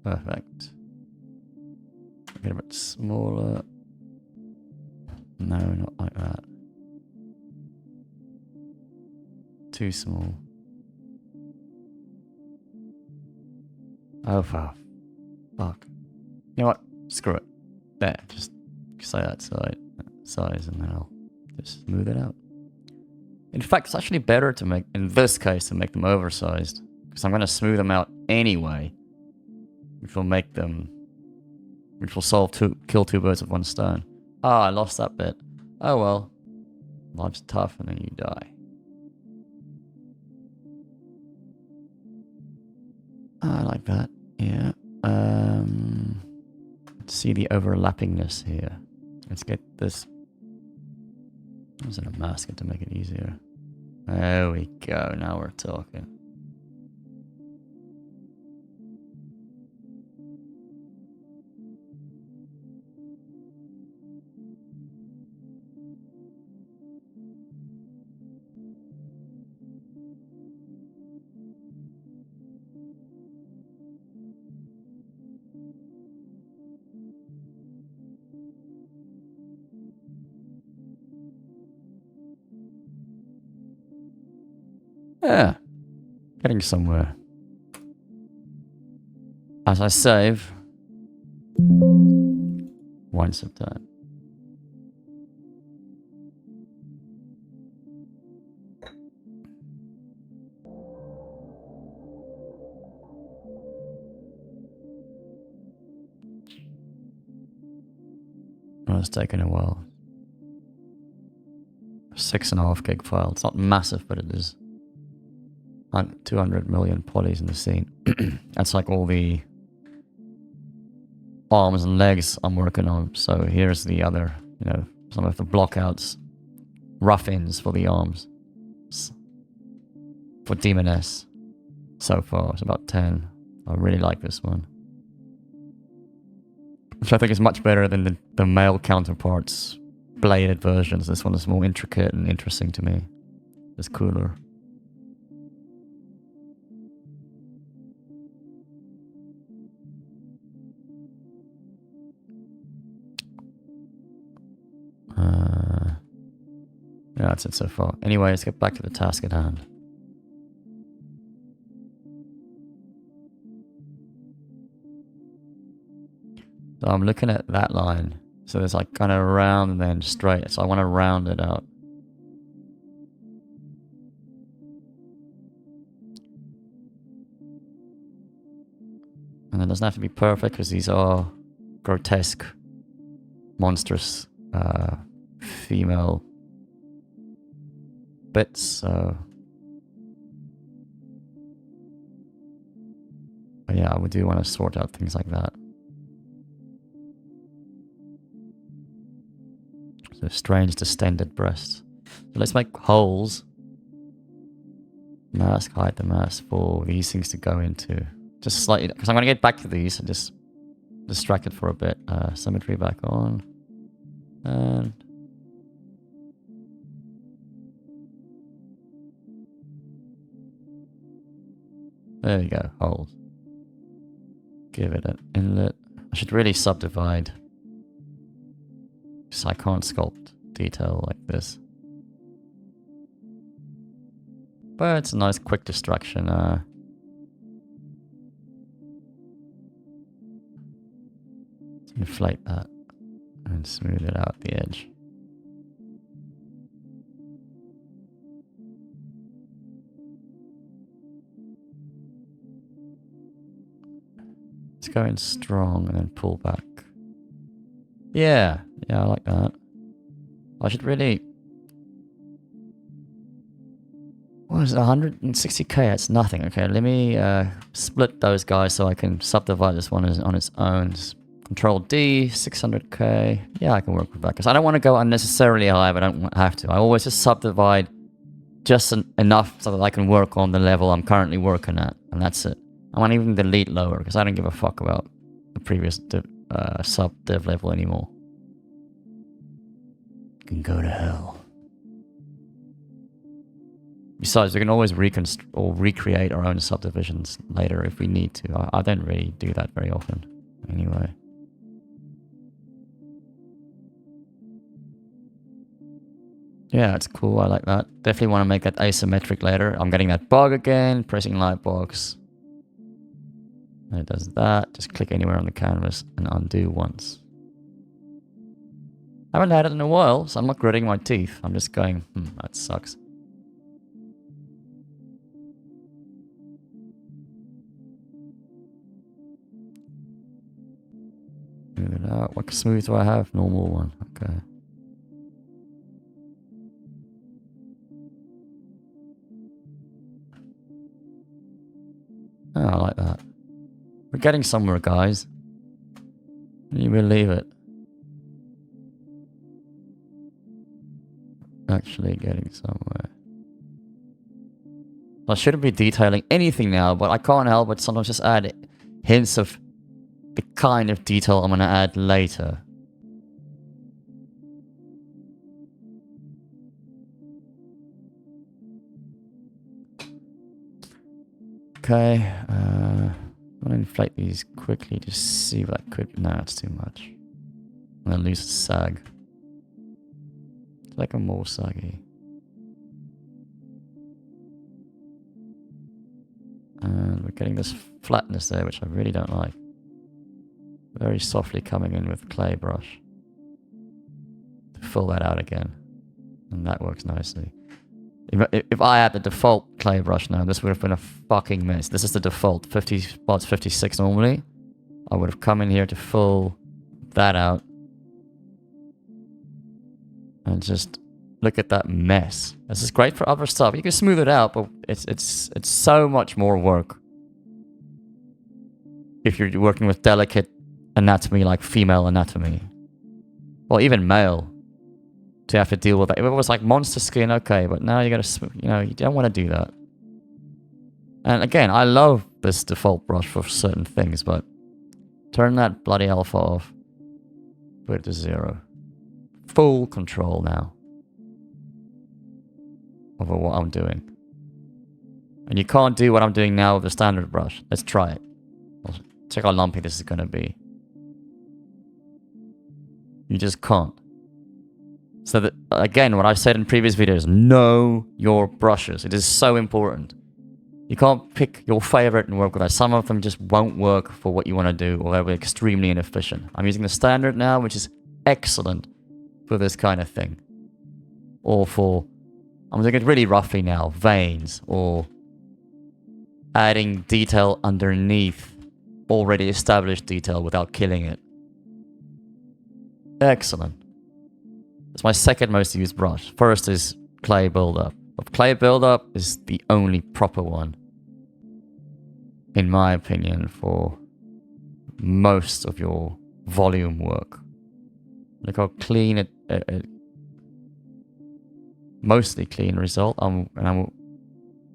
Perfect. Get a bit smaller. No, not like that. Too small. Oh, fuck. You know what? Screw it. There, just say that size and then I'll just smooth it out. In fact, it's actually better to make, in this case, to make them oversized. Because I'm going to smooth them out anyway. Which will make them... Which will kill two birds with one stone. Ah, I lost that bit. Oh well. Life's tough and then you die. I like that. Yeah. Let's see the overlappingness here. Let's get this. Is it a mask to make it easier? There we go. Now we're talking. Yeah, getting somewhere. As I save, once a time. Well, it's taken a while. 6.5 gig file. It's not massive, but it is. 200 million polys in the scene. That's like all the arms and legs I'm working on. So here's the other, you know, some of the blockouts, rough ends for the arms. For Demoness. So far, it's about 10. I really like this one. Which I think is much better than the male counterparts, bladed versions. This one is more intricate and interesting to me. It's cooler. Yeah, that's it so far. Anyway, let's get back to the task at hand. So I'm looking at that line. So there's like kind of round and then straight. So I want to round it out. And it doesn't have to be perfect because these are grotesque, monstrous female bits, so but yeah, I do want to sort out things like that. So strange distended breasts. So let's make holes. Mask, hide the mask for these things to go into. Just slightly, because I'm going to get back to these and just distracted for a bit. Symmetry back on. And there you go, holes. Give it an inlet. I should really subdivide. Because I can't sculpt detail like this. But it's a nice quick distraction. Let's inflate that and smooth it out the edge. Let's go in strong and then pull back. Yeah, I like that. I should really... What is it, 160k? That's nothing. Okay, let me split those guys so I can subdivide this one on its own. Just Control D, 600k. Yeah, I can work with that because I don't want to go unnecessarily high, but I don't have to. I always just subdivide just enough so that I can work on the level I'm currently working at, and that's it. I won't even delete lower because I don't give a fuck about the previous sub-dev level anymore. You can go to hell. Besides, we can always recreate our own subdivisions later if we need to. I don't really do that very often, anyway. Yeah, it's cool. I like that. Definitely want to make that asymmetric later. I'm getting that bug again. Pressing lightbox. And it does that. Just click anywhere on the canvas and undo once. I haven't had it in a while, so I'm not gritting my teeth. I'm just going, that sucks. Move it out. What smooth do I have? Normal one. Okay. Oh, I like that. We're getting somewhere, guys. Can you believe it? Actually getting somewhere. I shouldn't be detailing anything now, but I can't help but sometimes just add hints of the kind of detail I'm going to add later. Okay, I'm going to inflate these quickly to see if that could... No, it's too much. I'm going to lose the sag. It's like a more saggy. And we're getting this flatness there, which I really don't like. Very softly coming in with clay brush. To fill that out again. And that works nicely. If I had the default clay brush now, this would have been a fucking mess. This is the default, 50 spots, 56 normally. I would have come in here to fill that out. And just look at that mess. This is great for other stuff. You can smooth it out, but it's so much more work. If you're working with delicate anatomy like female anatomy. Or even male. To have to deal with that. If it was like monster skin, okay, but now you gotta, you don't want to do that. And again, I love this default brush for certain things, but turn that bloody alpha off. Put it to 0. Full control now over what I'm doing. And you can't do what I'm doing now with the standard brush. Let's try it. Check how lumpy this is gonna be. You just can't. So that, again, what I've said in previous videos, know your brushes. It is so important. You can't pick your favorite and work with that. Some of them just won't work for what you want to do, or they'll be extremely inefficient. I'm using the standard now, which is excellent for this kind of thing. Or for, I'm doing it really roughly now, veins, or adding detail underneath already established detail without killing it. Excellent. It's my second most used brush. First is clay buildup. But clay buildup is the only proper one, in my opinion, for most of your volume work. Look how clean it mostly clean result. I'm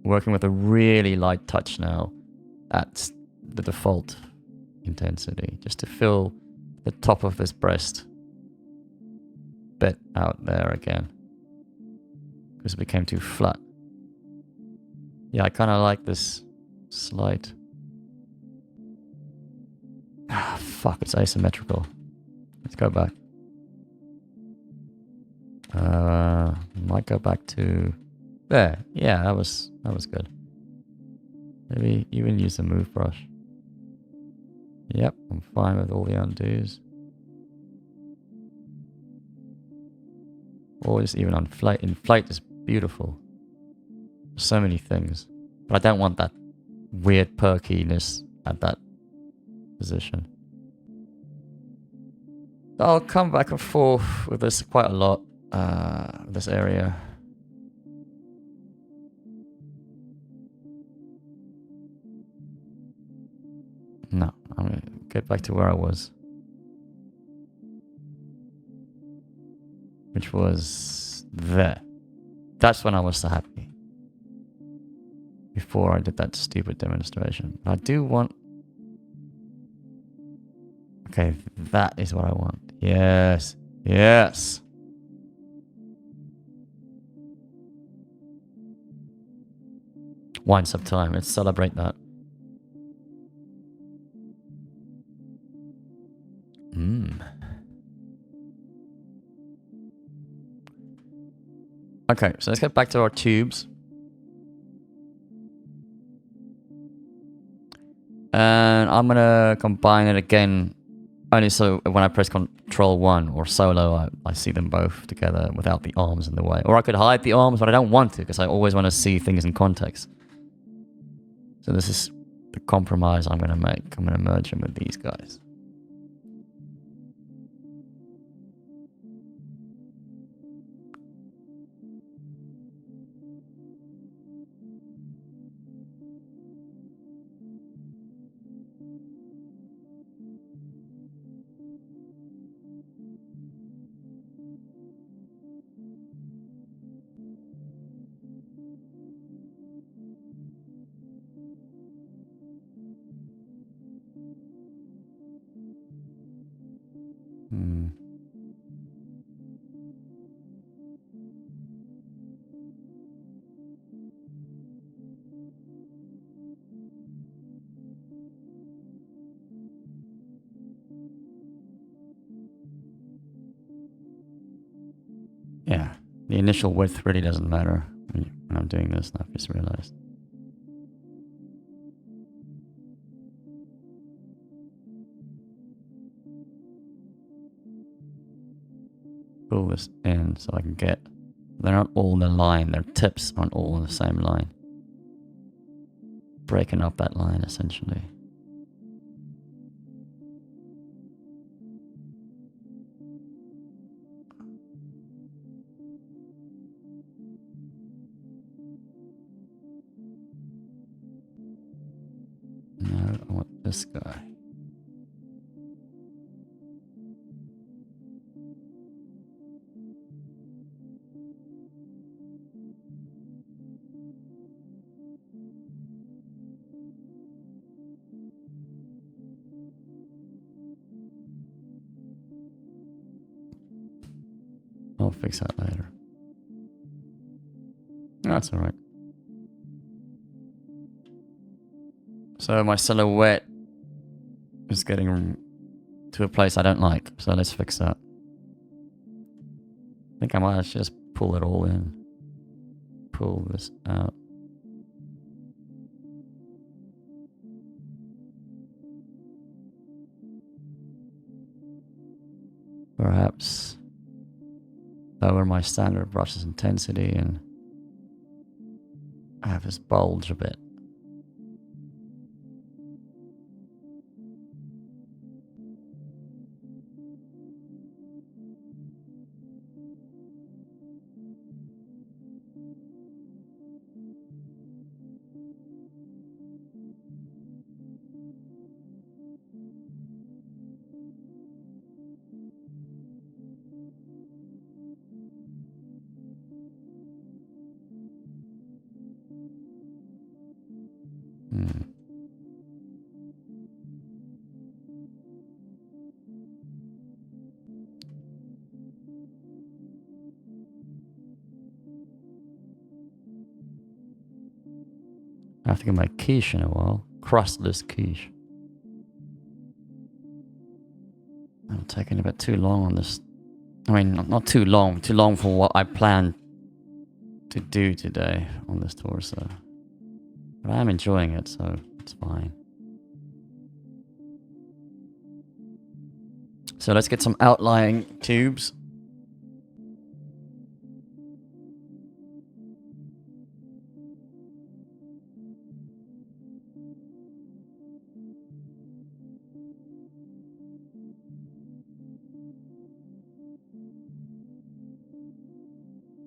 working with a really light touch now at the default intensity, just to fill the top of this breast bit out there again, because it became too flat. Yeah, I kind of like this slight... fuck, it's asymmetrical. Let's go back. Might go back to there. Yeah, that was good. Maybe even use the move brush. Yep, I'm fine with all the undos. Or just even inflate. Inflate is beautiful. So many things. But I don't want that weird perkiness at that position. I'll come back and forth with this quite a lot. This area. No, I'm gonna get back to where I was. Which was there. That's when I was so happy. before I did that stupid demonstration. I do want... Okay, that is what I want. Yes. Yes. Once of time. Let's celebrate that. Okay, so let's get back to our tubes. And I'm gonna combine it again, only so when I press Control 1 or solo, I see them both together without the arms in the way. Or I could hide the arms, but I don't want to, because I always want to see things in context. So this is the compromise I'm gonna make. I'm gonna merge them with these guys. Yeah, the initial width really doesn't matter when I'm doing this, I've just realized. Pull this in so I can get... They're not all in the line, their tips aren't all on the same line. Breaking up that line, essentially. No, I want this guy. I'll fix that later. That's alright. So my silhouette is getting to a place I don't like, so let's fix that. I think I might just pull it all in. Pull this out. Perhaps lower my standard brush's intensity and have this bulge a bit. I have to get my quiche in a while. Crustless quiche. I'm taking a bit too long on this. I mean, not too long. Too long for what I planned to do today on this torso. But I am enjoying it, so it's fine. So let's get some outlying tubes.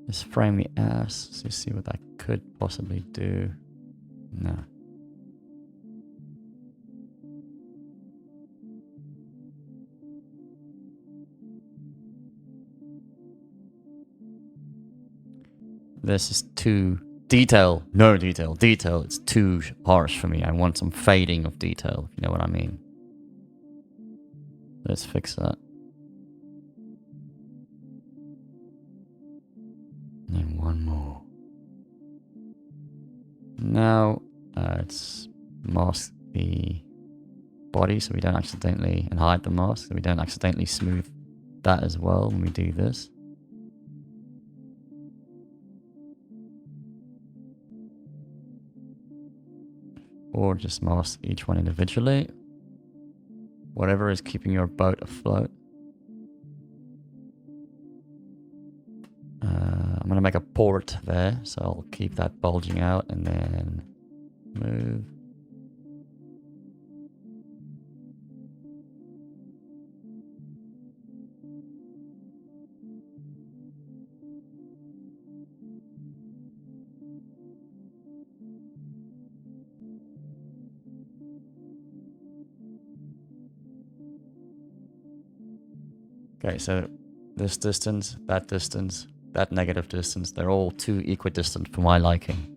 Just frame the ass to see what I could possibly do. No. This is too Detail. No detail. Detail. It's too harsh for me. I want some fading of detail, if you know what I mean. Let's fix that. And one more. Now, let's mask the body so we don't accidentally, and hide the mask so we don't accidentally smooth that as well when we do this. Or just mask each one individually. Whatever is keeping your boat afloat. I'm going to make a port there, so I'll keep that bulging out and then move. Okay, so this distance, that negative distance, they're all too equidistant for my liking.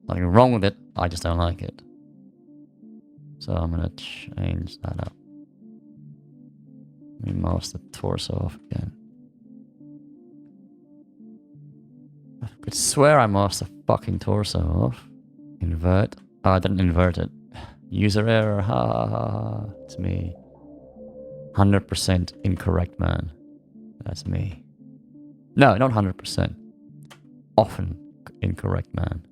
Nothing wrong with it, I just don't like it. So I'm gonna change that up. Let me mask the torso off again. I could swear I masked the fucking torso off. Invert. Oh, I didn't invert it. User error, ha ha ha ha. It's me. 100% incorrect, man. That's me. No, not 100%. Often incorrect, man.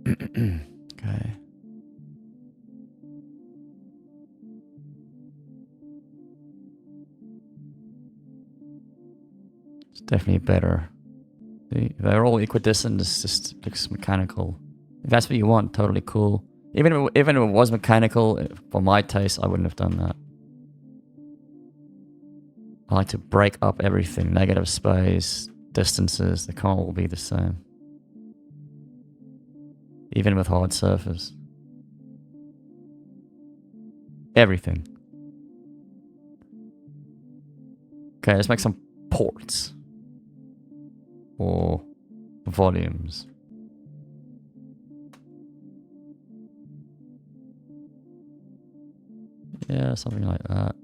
Okay. It's definitely better. They're all equidistant, it just looks mechanical. If that's what you want, totally cool. Even if it was mechanical, for my taste, I wouldn't have done that. I like to break up everything. Negative space, distances, they can't all be the same. Even with hard surface. Everything. Okay, let's make some ports. Or volumes. Yeah, something like that.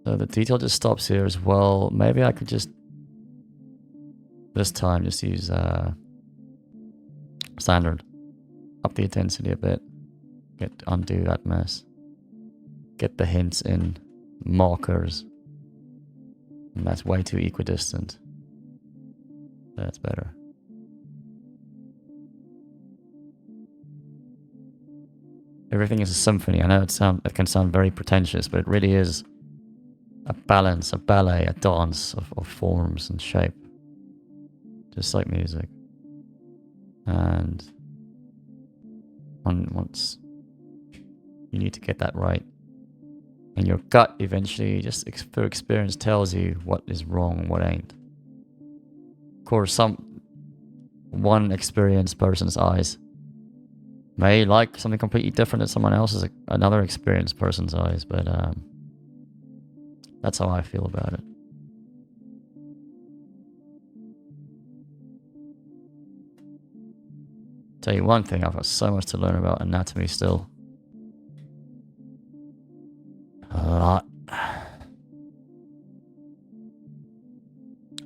So the detail just stops here as well. Maybe I could just, this time, just use standard. Up the intensity a bit. Undo that mess. Get the hints in. Markers. And that's way too equidistant. That's better. Everything is a symphony. I know it can sound very pretentious, but it really is a balance, a ballet, a dance of forms and shape. Just like music. And once you need to get that right. And your gut eventually, just through experience, tells you what is wrong and what ain't. Of course, one experienced person's eyes may like something completely different than someone else's, another experienced person's eyes, but that's how I feel about it. Tell you one thing, I've got so much to learn about anatomy still. A lot.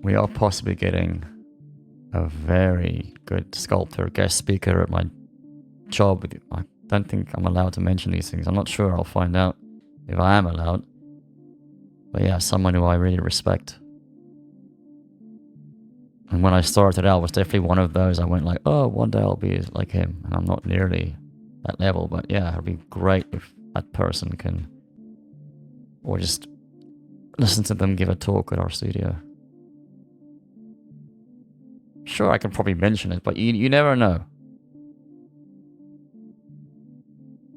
We are possibly getting a very good sculptor, guest speaker at my job. I don't think I'm allowed to mention these things. I'm not sure. I'll find out if I am allowed. But yeah, someone who I really respect. And when I started out, was definitely one of those. I went like, oh, one day I'll be like him. And I'm not nearly that level. But yeah, it'd be great if that person can, or just listen to them give a talk at our studio. Sure, I can probably mention it, but you never know.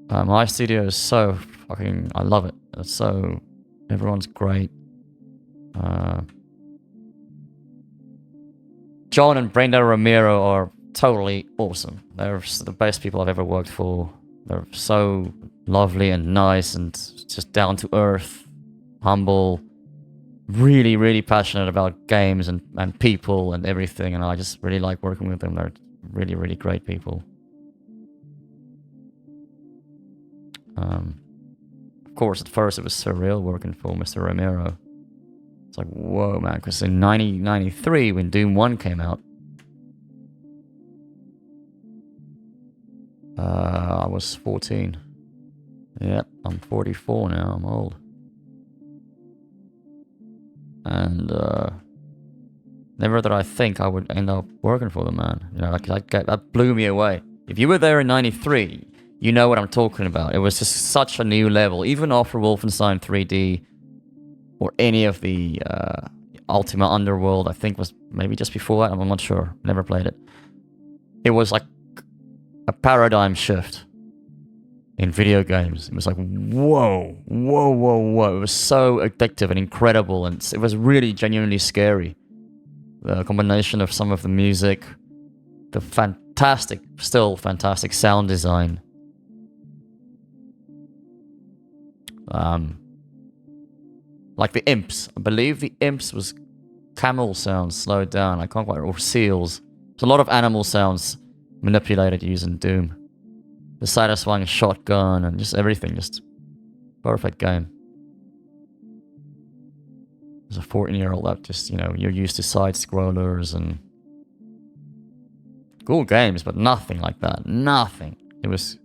My studio is so fucking... I love it. It's so... Everyone's great. John and Brenda Romero are totally awesome. They're the best people I've ever worked for. They're so lovely and nice and just down to earth, humble, really, really passionate about games and people and everything, and I just really like working with them. They're really, really great people. Of course, at first it was surreal working for Mr. Romero. It's like, whoa, man, because in 1993, when Doom 1 came out, I was 14. Yep, I'm 44 now, I'm old. And never did I think I would end up working for them, man. You know, like that blew me away. If you were there in 93, you know what I'm talking about. It was just such a new level. Even after Wolfenstein 3D or any of the Ultima Underworld, I think was maybe just before that. I'm not sure. Never played it. It was like a paradigm shift in video games. It was like, whoa, whoa, whoa, whoa. It was so addictive and incredible, and it was really genuinely scary. The combination of some of the music, the fantastic, still fantastic sound design. Like the imps. I believe the imps was camel sounds slowed down. I can't quite... Or seals. There's a lot of animal sounds manipulated using Doom. The satisfying shotgun and just everything. Just perfect game. As a 14-year-old, that just, you know, you're used to side-scrollers and... cool games, but nothing like that. Nothing. It was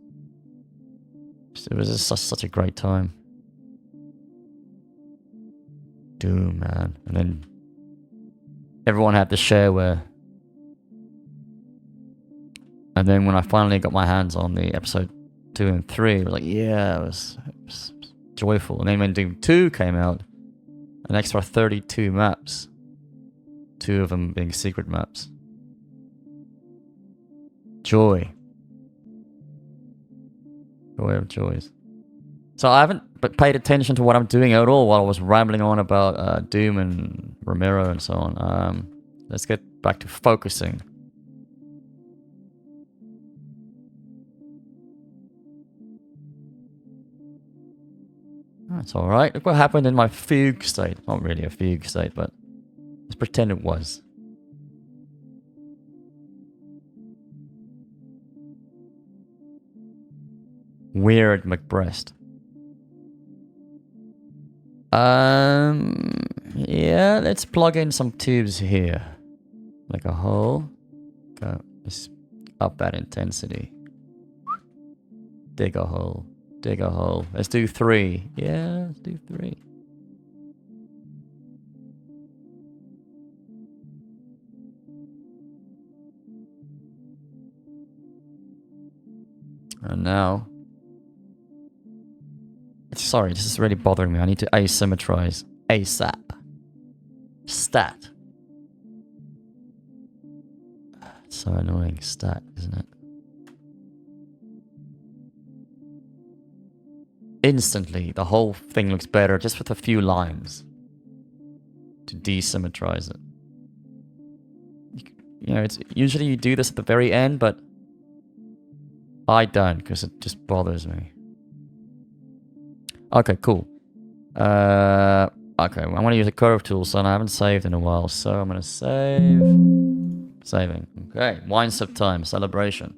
just such a great time. Doom, man. And then everyone had the shareware. And then when I finally got my hands on the episode 2 and 3, it was like, yeah, it was joyful. And then when Doom 2 came out, an extra 32 maps. 2 of them being secret maps. Joy. Joy of joys. So I haven't paid attention to what I'm doing at all while I was rambling on about Doom and Romero and so on. Let's get back to focusing. That's alright. Look what happened in my fugue state. Not really a fugue state, but let's pretend it was. Weird McBreast. Yeah, let's plug in some tubes here. Like a hole. Go. Let's up that intensity. Dig a hole. Dig a hole. Let's do 3. Yeah, let's do 3. And now... Sorry, this is really bothering me. I need to asymmetrize ASAP. Stat. It's so annoying. Stat, isn't it? Instantly, the whole thing looks better just with a few lines to desymmetrize it. You know, it's usually you do this at the very end, but I don't because it just bothers me. Okay, cool. Okay, I want to use a curve tool, so I haven't saved in a while, so I'm going to save. Saving. Okay, wine sip time, celebration.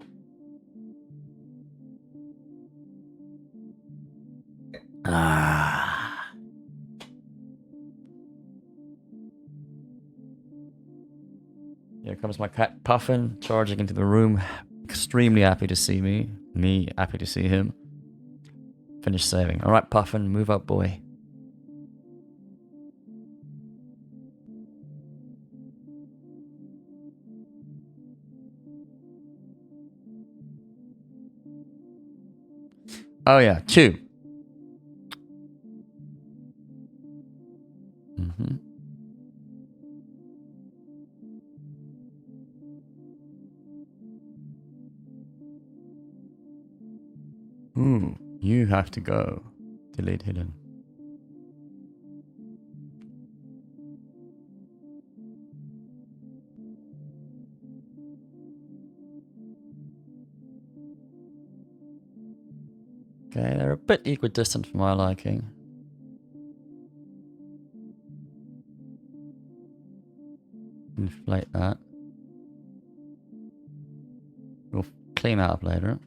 Here comes my cat Puffin, charging into the room. Extremely happy to see me. Me happy to see him. Finish saving. Alright, Puffin, move up, boy. Oh yeah, chew. Ooh, you have to go. Delete hidden. Okay, they're a bit equidistant for my liking. Inflate that. We'll clean that up later.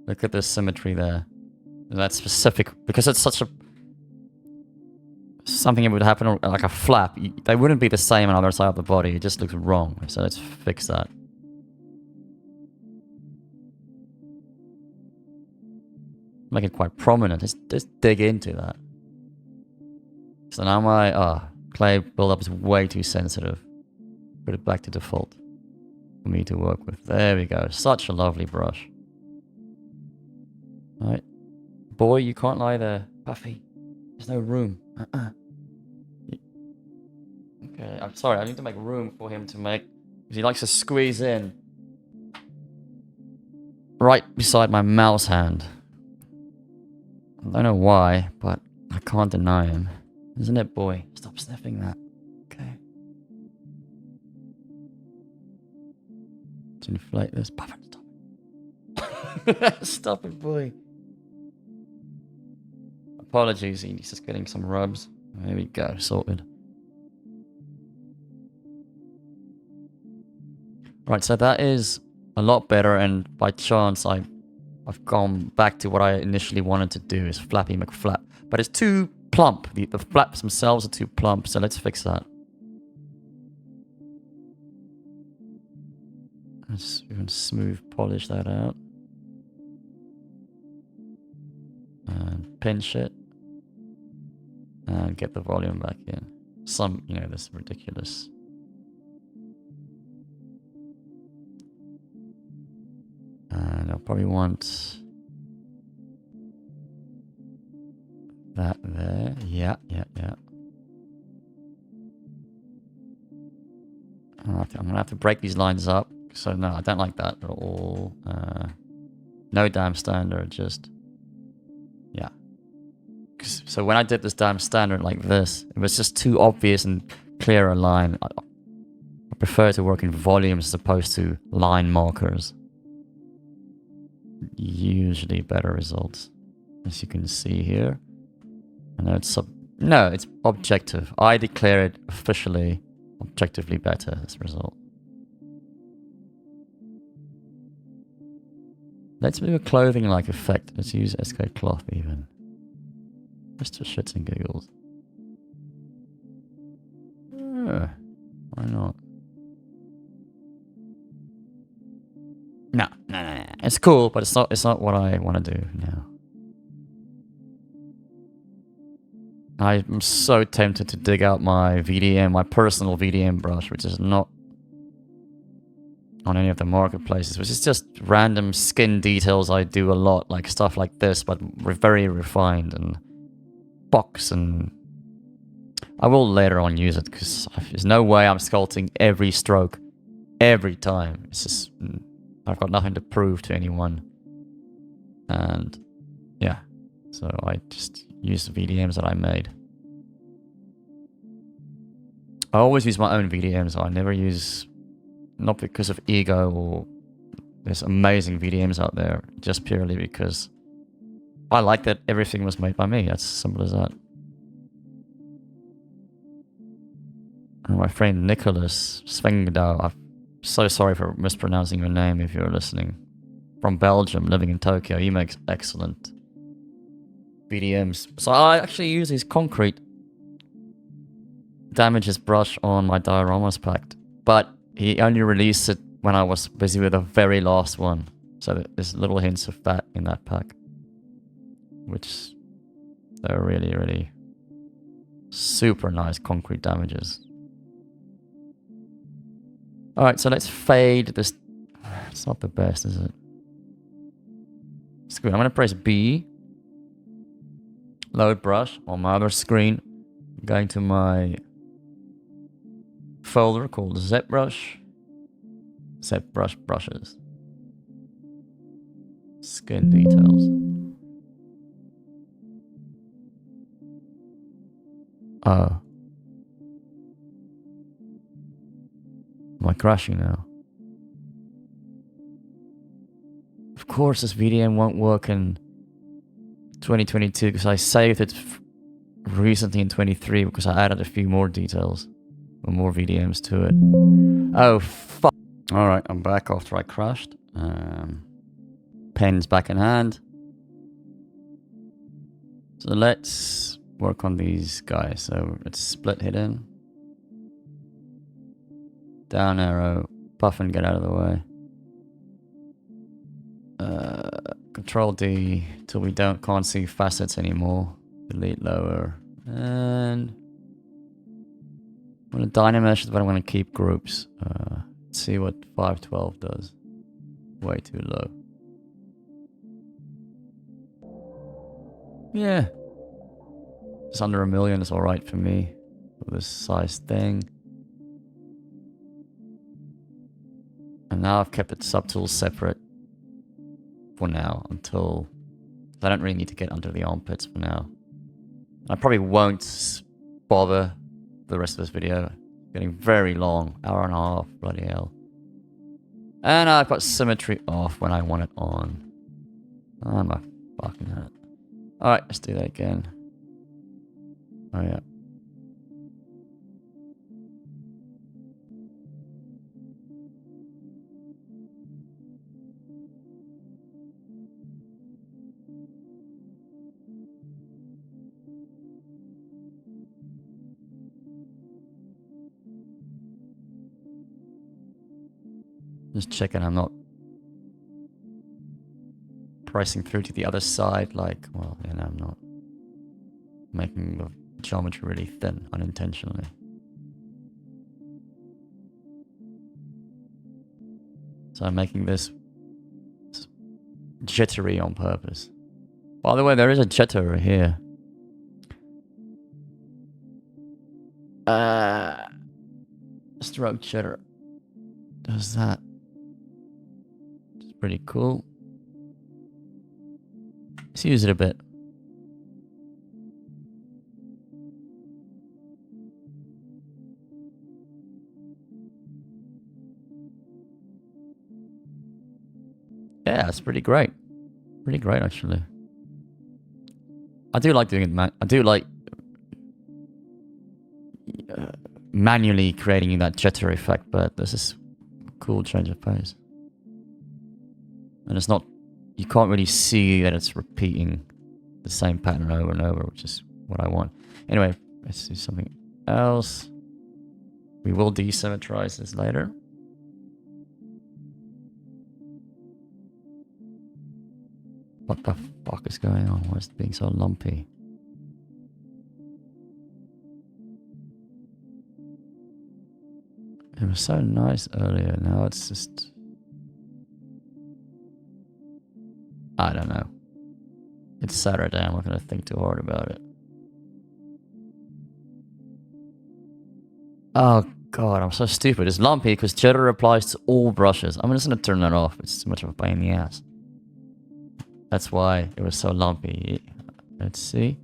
Look at this symmetry there. That's specific because it's such a something that would happen like a flap. They wouldn't be the same on the other side of the body. It just looks wrong. So let's fix that. Make it quite prominent. Just dig into that. So now my clay buildup is way too sensitive. Put it back to default for me to work with. There we go. Such a lovely brush. Alright. Boy, you can't lie there. Puffy. There's no room. Okay, I'm sorry. I need to make room for him to make... Because he likes to squeeze in. Right beside my mouse hand. I don't know why, but I can't deny him. Isn't it, boy? Stop sniffing that. Okay. Let's inflate this. Puff it, stop it. Stop it, boy. Apologies, he's just getting some rubs. There we go, sorted. Right, so that is a lot better, and by chance I've gone back to what I initially wanted to do, is Flappy McFlap. But it's too plump. The flaps themselves are too plump, so let's fix that. Let's even smooth polish that out. And pinch it. And get the volume back in. This ridiculous. And I'll probably want that there. Yeah. I'm gonna have to break these lines up. So no, I don't like that at all. No damn standard, just yeah. So when I did this damn standard like this, it was just too obvious and clear a line. I prefer to work in volumes as opposed to line markers. Usually better results, as you can see here. I know it's it's objective. I declare it officially objectively better as a result. Let's do a clothing-like effect. Let's use SK cloth even. Just for shits and giggles. Why not? No. It's cool, but it's not what I want to do now. I'm so tempted to dig out my VDM, my personal VDM brush, which is not on any of the marketplaces, which is just random skin details I do a lot, like stuff like this, but very refined and box, and I will later on use it because there's no way I'm sculpting every stroke every time. It's just I've got nothing to prove to anyone, and yeah, so I just use the VDMs that I made. I always use my own VDMs. So I never use, not because of ego or there's amazing VDMs out there, just purely because I like that everything was made by me. That's as simple as that. And my friend Nicholas Svengdal, I'm so sorry for mispronouncing your name if you're listening, from Belgium, living in Tokyo. He makes excellent VDMs. So I actually use his concrete damages brush on my dioramas pack, but he only released it when I was busy with the very last one. So there's little hints of that in that pack, which they're really, really super nice concrete damages. Alright, so let's fade this. It's not the best, is it? It's good. I'm going to press B. Load brush on my other screen. I'm going to my folder called Zbrush. Zbrush brushes. Skin details. Oh. Am I crashing now? Of course this VDM won't work in 2022 because I saved it recently in 23 because I added a few more details or more VDMs to it. Oh fuck. Alright, I'm back after I crashed. Pen's back in hand. So let's work on these guys. So it's split hidden. Down arrow. Buff and get out of the way. Control D till we can't see facets anymore. Delete lower. And I'm going to Dynamesh, but I'm going to keep groups. Let's see what 512 does. Way too low. Yeah. Just under 1 million is alright for me. For this size thing. And now I've kept it subtools separate. For now, until I don't really need to get under the armpits for now. I probably won't bother the rest of this video. Getting very long, hour and a half, bloody hell. And I've got symmetry off when I want it on. Oh my fucking head. Alright, let's do that again. Oh yeah. Just checking I'm not pressing through to the other side like, well, you know, I'm not making the geometry really thin unintentionally. So I'm making this jittery on purpose. By the way, there is a jitter here. Stroke jitter. Does that. It's pretty cool. Let's use it a bit. Yeah, it's pretty great. Pretty great, actually. I do like doing it, I do like manually creating that jitter effect, but this is a cool change of pace. And it's not, you can't really see that it's repeating the same pattern over and over, which is what I want. Anyway, let's do something else. We will desymmetrize this later. What the fuck is going on? Why is it being so lumpy? It was so nice earlier, now it's just... I don't know. It's Saturday, I'm not going to think too hard about it. Oh god, I'm so stupid. It's lumpy because jitter applies to all brushes. I'm just going to turn that off. It's too much of a pain in the ass. That's why it was so lumpy. Let's see.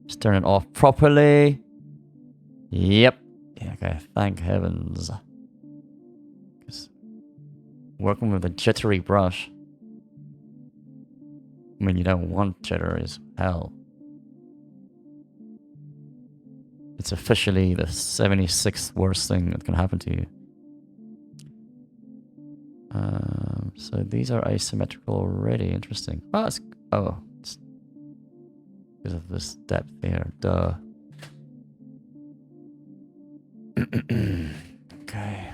Just turn it off properly. Yep. Yeah, okay, thank heavens. Working with a jittery brush. I mean, you don't want jitter as hell. It's officially the 76th worst thing that can happen to you. So these are asymmetrical already. Interesting. Oh, it's because of this depth there. Duh. Okay.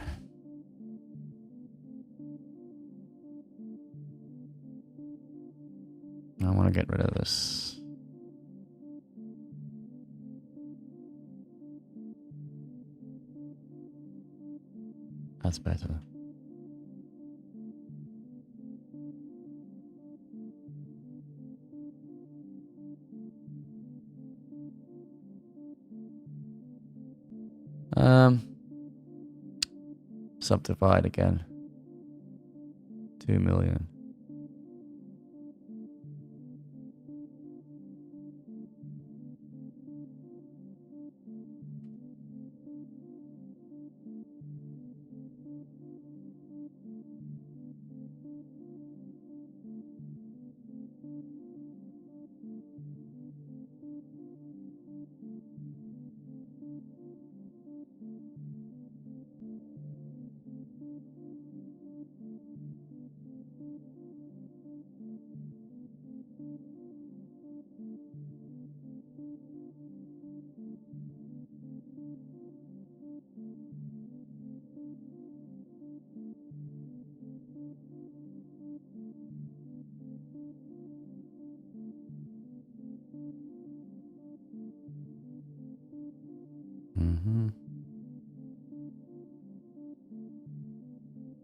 I want to get rid of this. That's better. Subdivide again. 2 million.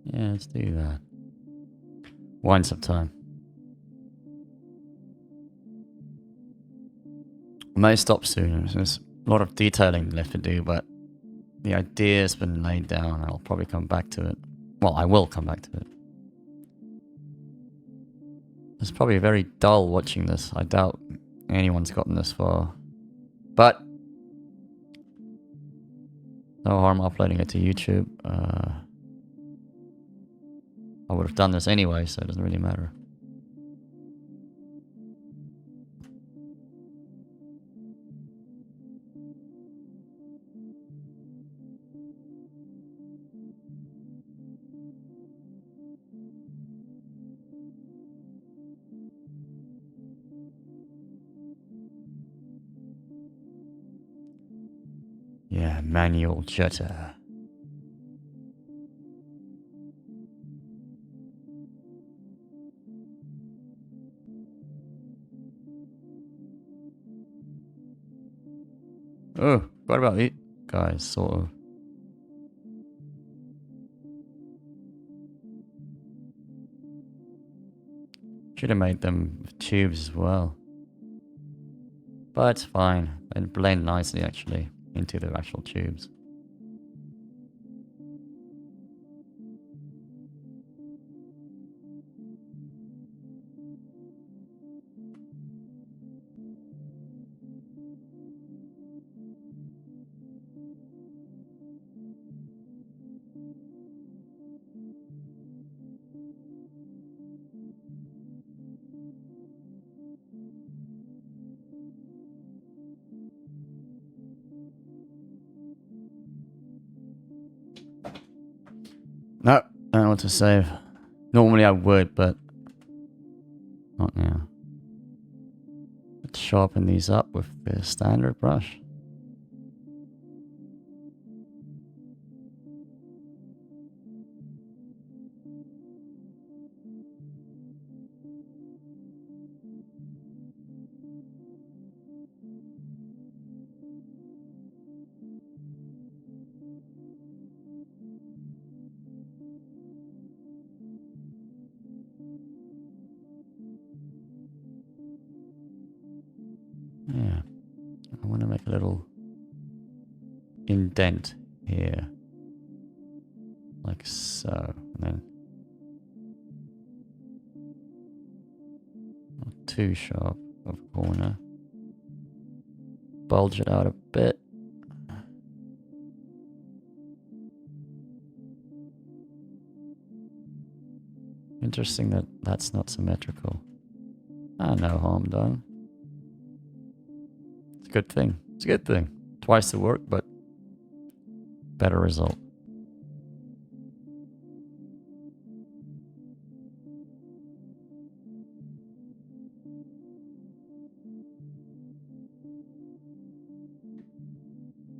Yeah, let's do that. Wind some time. I may stop soon. There's a lot of detailing left to do, but the idea's been laid down. I'll probably come back to it. Well, I will come back to it. It's probably very dull watching this. I doubt anyone's gotten this far. But no harm uploading it to YouTube. I would have done this anyway, so it doesn't really matter. Yeah, manual shutter. Oh, what about these guys, sort of? Should have made them with tubes as well. But it's fine. They blend nicely, actually, into the actual tubes. No, I don't know what to save. Normally I would, but not now. Let's sharpen these up with the standard brush. Yeah, I want to make a little indent here, like so, and then not too sharp of a corner. Bulge it out a bit. Interesting that that's not symmetrical. No harm done. It's a good thing. It's a good thing. Twice the work, but better result.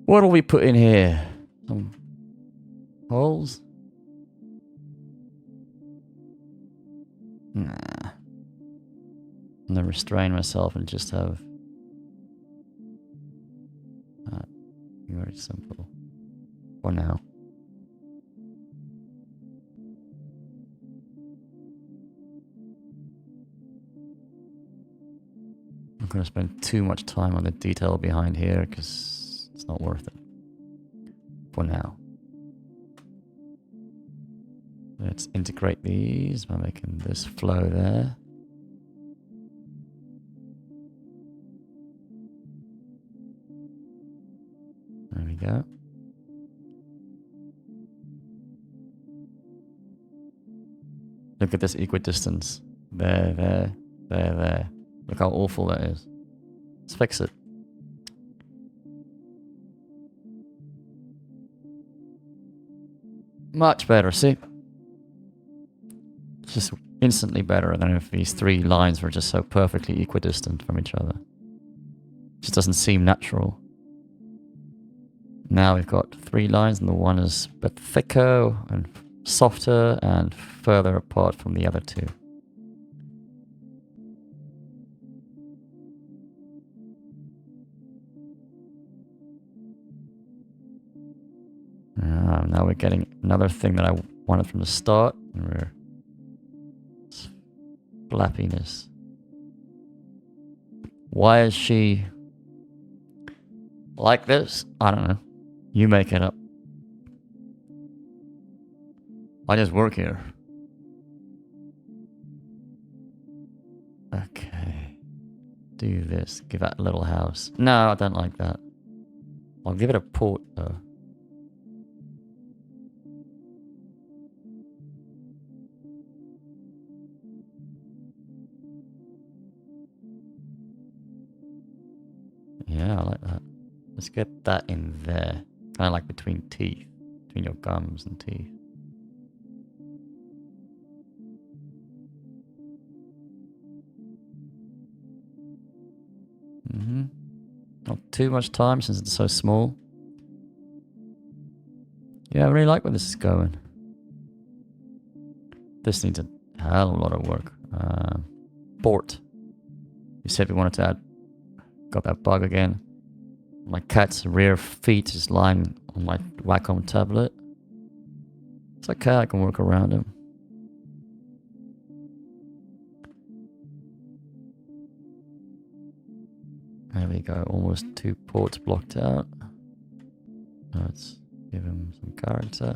What'll we put in here? Some holes? Nah. I'm gonna restrain myself and just have very simple for now. I'm gonna spend too much time on the detail behind here because it's not worth it for now. Let's integrate these by making this flow there. There we go. Look at this equidistance. There, there, there, there. Look how awful that is. Let's fix it. Much better, see? It's just instantly better than if these three lines were just so perfectly equidistant from each other. It just doesn't seem natural. Now we've got three lines and the one is a bit thicker and softer and further apart from the other two. Now we're getting another thing that I wanted from the start. And we're flappiness. Why is she like this? I don't know. You make it up. I just work here. Okay. Do this. Give that a little house. No, I don't like that. I'll give it a port though. Yeah, I like that. Let's get that in there. Kind of like between teeth. Between your gums and teeth. Not too much time since it's so small. Yeah, I really like where this is going. This needs a hell of a lot of work. Port. You said we wanted to add. Got that bug again. My cat's rear feet is lying on my Wacom tablet. It's okay, I can work around him. There we go, almost 2 ports blocked out. Let's give him some character.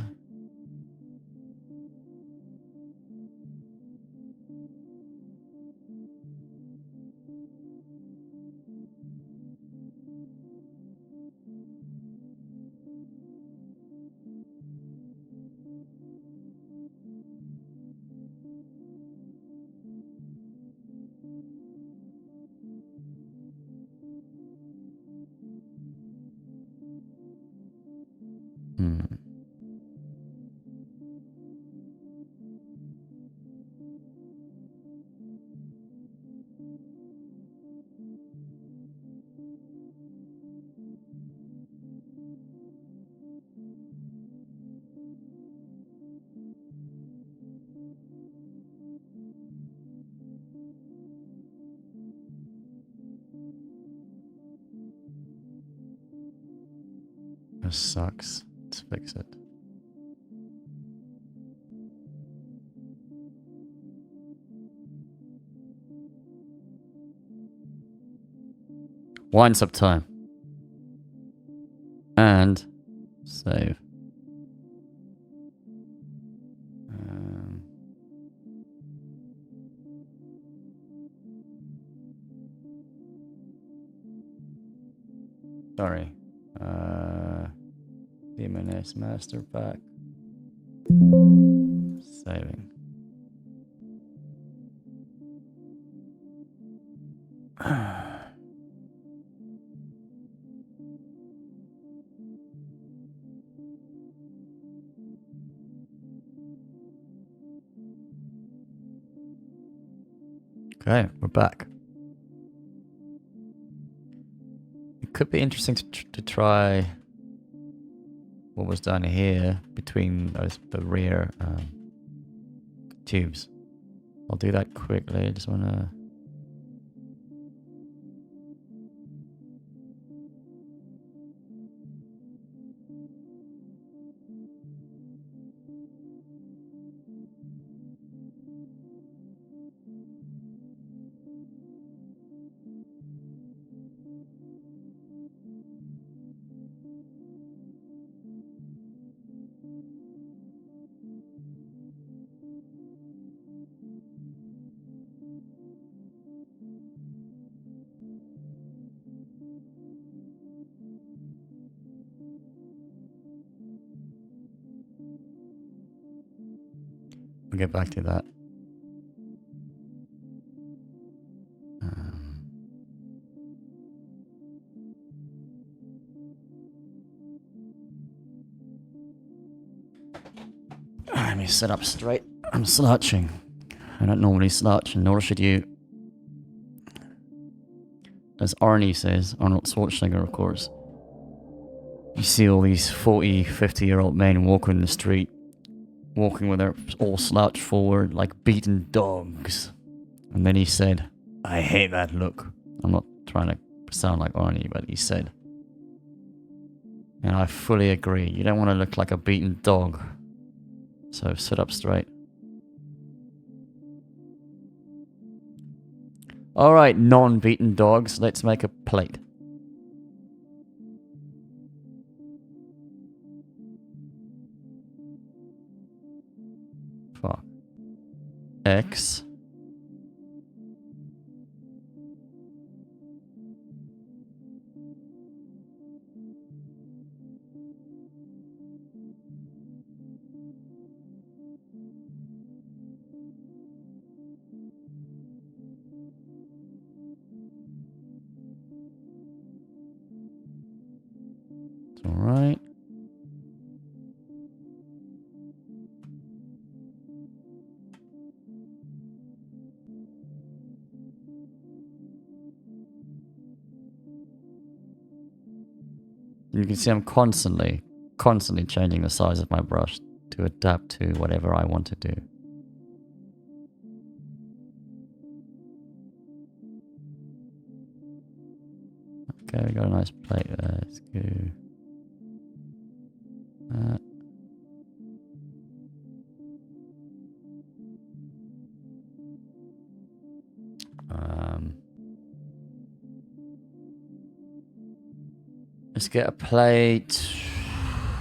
This sucks. Let's fix it. Winds up time. And save. Sorry. Demoness master pack. Saving. Okay, we're back. It could be interesting to try what was done here between the rear tubes. I'll do that quickly. I just want to... We'll get back to that. Let me sit up straight. I'm slouching. I don't normally slouch, and nor should you. As Arnie says, Arnold Schwarzenegger, of course, you see all these 40, 50-year-old men walking the street, walking with their all slouched forward like beaten dogs. And then he said, I hate that look. I'm not trying to sound like Arnie, but he said, And I fully agree. You don't want to look like a beaten dog. So sit up straight. Alright, non-beaten dogs, let's make a plate. Fuck. X. Alright. You can see I'm constantly changing the size of my brush to adapt to whatever I want to do. Okay, we got a nice plate there. Let's go. Let's get a plate.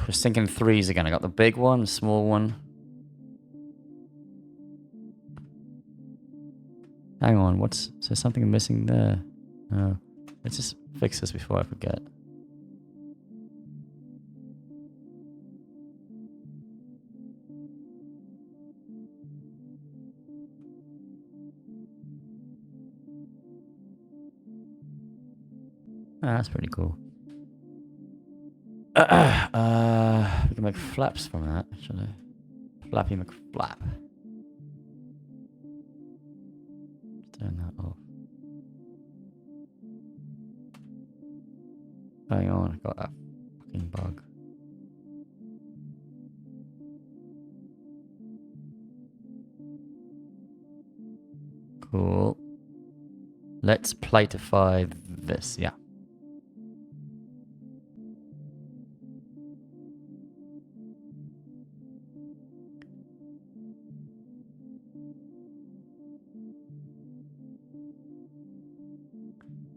Just thinking threes again. I got the big one, the small one. Hang on, is there something missing there? No. Let's just fix this before I forget. That's pretty cool. We can make flaps from that, actually. Flappy McFlap. Turn that off. Hang on, I got that fucking bug. Cool. Let's platify this, yeah.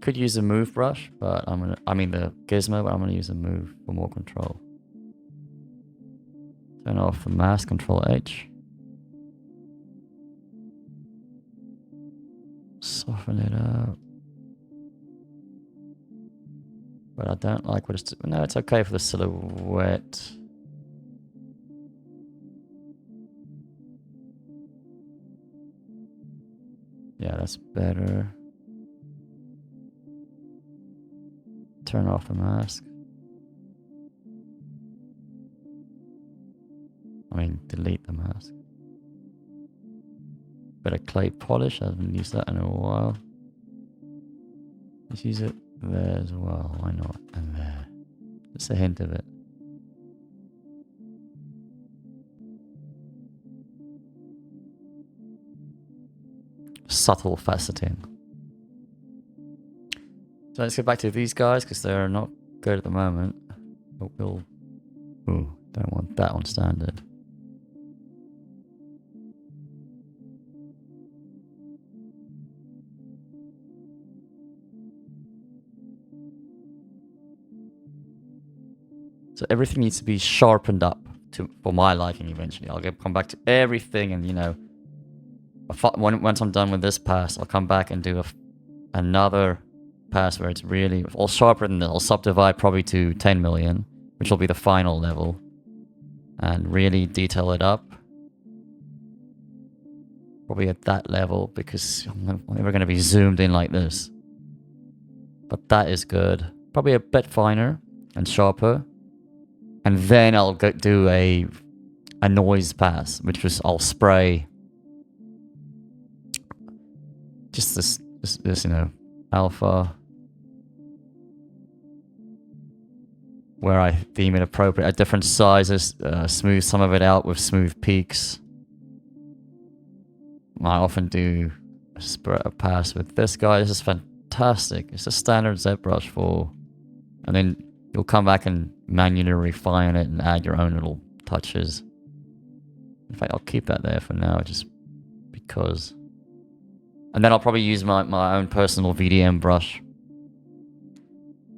Could use a move brush, but I mean the gizmo, but I'm gonna use a move for more control. Turn off the mask, Control H. Soften it up. But I don't like what it's... No, it's okay for the silhouette. Yeah, that's better. Turn off the mask. I mean, delete the mask. Bit of clay polish, I haven't used that in a while. Let's use it there as well, why not? And there. Just a hint of it. Subtle faceting. So let's get back to these guys because they're not good at the moment. But we'll... Ooh, don't want that on standard. So everything needs to be sharpened up for my liking eventually. I'll come back to everything and, you know, once I'm done with this pass, I'll come back and do another pass where it's really all sharper than this. I'll subdivide probably to 10 million, which will be the final level, and really detail it up. Probably at that level because I'm never going to be zoomed in like this. But that is good. Probably a bit finer and sharper. And then I'll do a noise pass, which was I'll spray just this, you know, alpha, where I deem it appropriate at different sizes, smooth some of it out with smooth peaks. I often do a pass with this guy. This is fantastic. It's a standard Zbrush for, and then you'll come back and manually refine it and add your own little touches. In fact, I'll keep that there for now, just because. And then I'll probably use my own personal VDM brush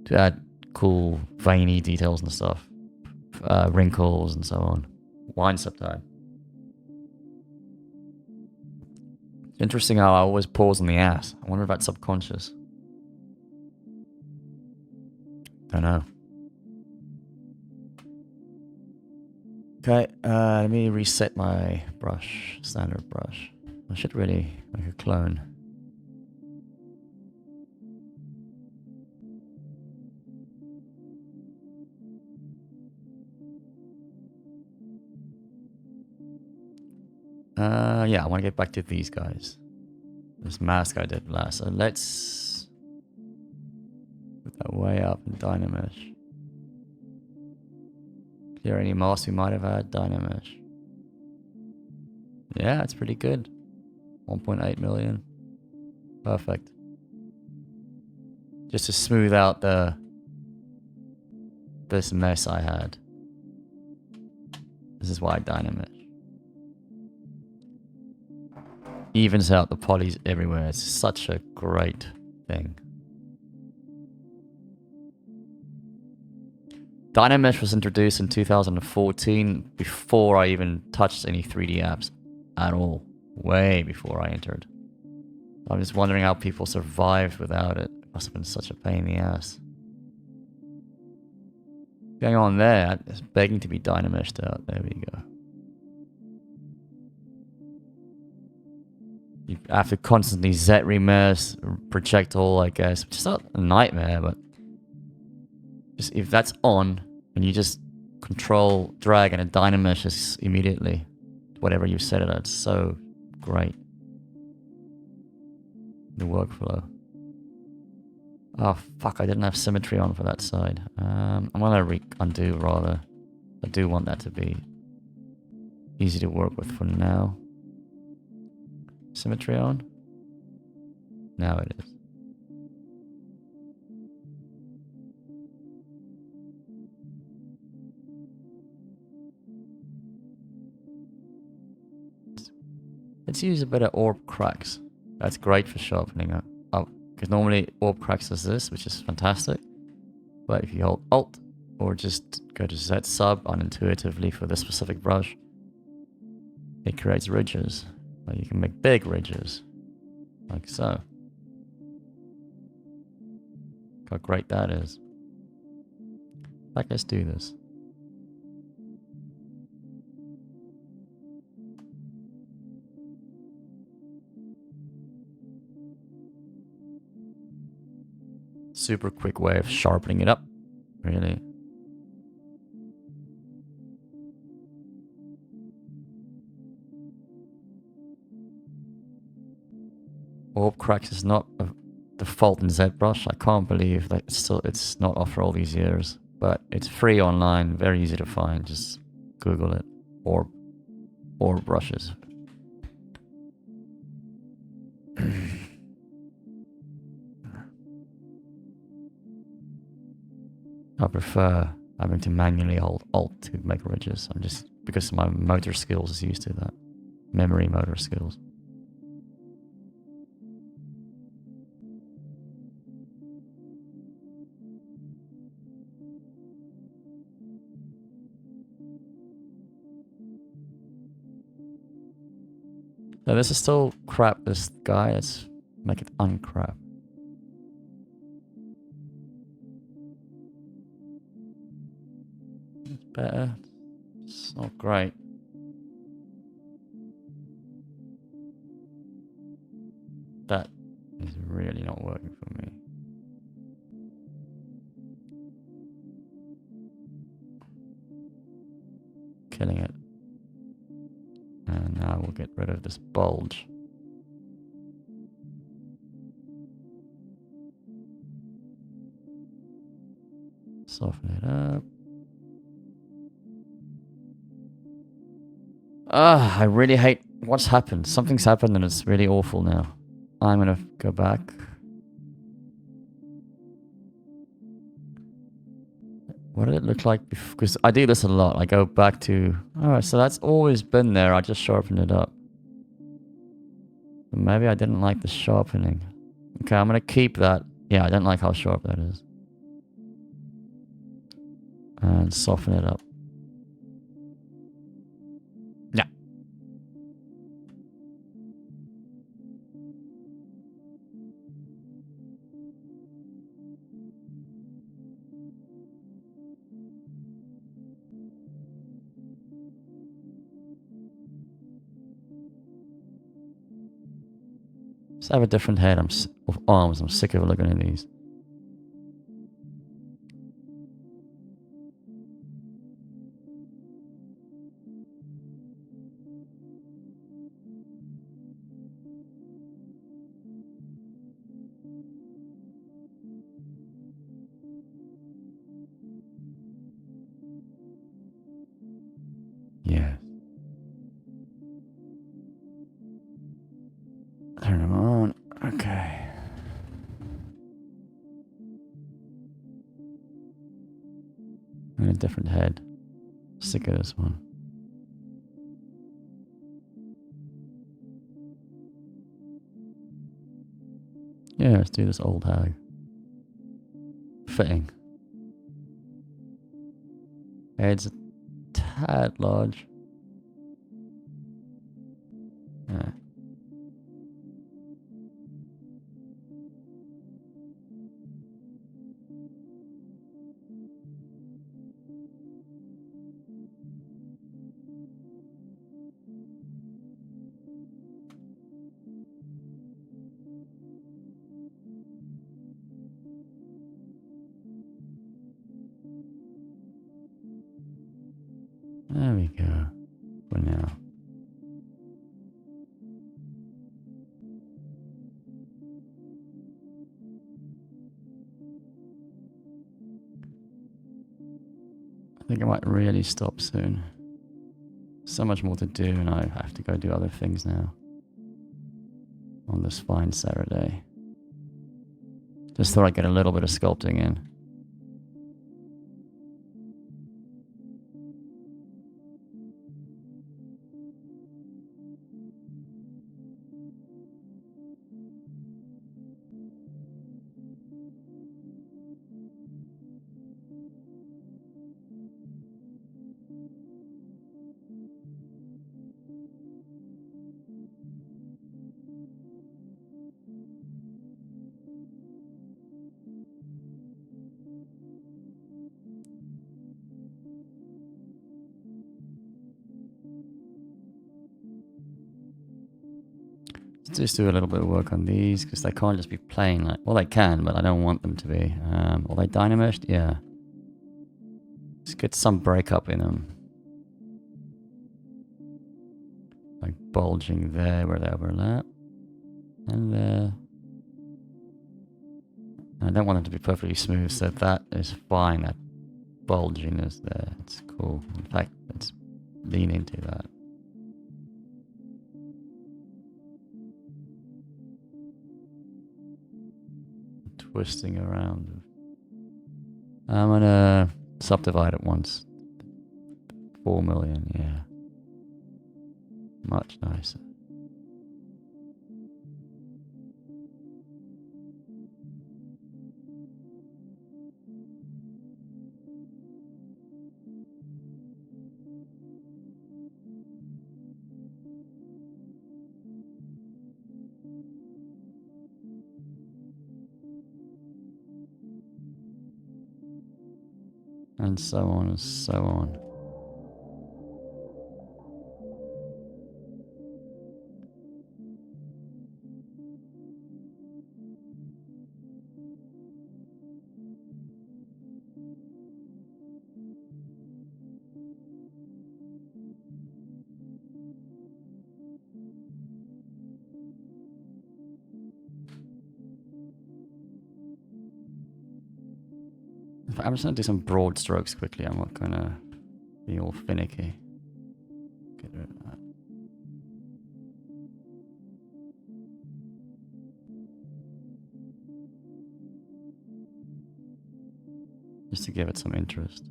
to add cool veiny details and stuff. Wrinkles and so on. Winds up time. Interesting how I always pause on the ass. I wonder if that's subconscious. Don't know. Okay, let me reset my brush, standard brush. I should really make a clone. Yeah, I want to get back to these guys. This mask I did last. So let's put that way up in Demoness. Clear any masks we might have had, Demoness. Yeah, it's pretty good. 1.8 million. Perfect. Just to smooth out this mess I had. This is why Demoness. Evens out the polys everywhere. It's such a great thing. Demoness was introduced in 2014 before I even touched any 3D apps at all. Way before I entered. I'm just wondering how people survived without it. It must have been such a pain in the ass. Going on there, it's begging to be Demonessed out. There we go. You have to constantly Z-remesh, project all, I guess, which is not a nightmare, but just if that's on, and you just control, drag, and it Denomeshes immediately, whatever you set it at, it's so great. The workflow. Oh fuck, I didn't have symmetry on for that side. I'm gonna undo rather. I do want that to be easy to work with for now. Symmetry on? Now it is. Let's use a bit of orb cracks. That's great for sharpening up. Oh, because normally orb cracks does this, which is fantastic. But if you hold Alt or just go to Z sub unintuitively for this specific brush, it creates ridges. Like you can make big ridges, like so. Look how great that is. Like, let's do this. Super quick way of sharpening it up, really. Orb cracks is not a default in ZBrush. I can't believe that it's not after all these years. But it's free online, very easy to find. Just Google it. Orb brushes. I prefer having to manually hold Alt to make ridges. I'm just because my motor skills is used to that. Memory motor skills. No, this is still crap, this guy. Let's make it uncrap. It's better. It's not great. That is really not working for me. Killing it. And now we'll get rid of this bulge. Soften it up. I really hate what's happened. Something's happened and it's really awful now. I'm gonna go back. What did it look like before? Because I do this a lot. I go back to... Alright, so that's always been there. I just sharpened it up. But maybe I didn't like the sharpening. Okay, I'm going to keep that. Yeah, I don't like how sharp that is. And soften it up. Yeah. Just have a different head. Of arms. I'm sick of looking at these. Yeah. Turn them on. Okay. And a different head. Sick of this one. Yeah, let's do this old hag. Fitting. Head's a tad large. Yeah. There we go. For now. I think I might really stop soon. So much more to do, and I have to go do other things now. On this fine Saturday. Just thought I'd get a little bit of sculpting in. Just do a little bit of work on these because they can't just be plain. Like, well, they can, but I don't want them to be. Are they dynameshed? Yeah. Just get some breakup in them. Like bulging there where they overlap. And there. I don't want them to be perfectly smooth, so that is fine. That bulging is there. It's cool. In fact, let's lean into that. Twisting around. I'm gonna subdivide it once. 4 million, yeah. Much nicer. And so on and so on. I'm just going to do some broad strokes quickly. I'm not going to be all finicky. Get rid of that. just to give it some interest.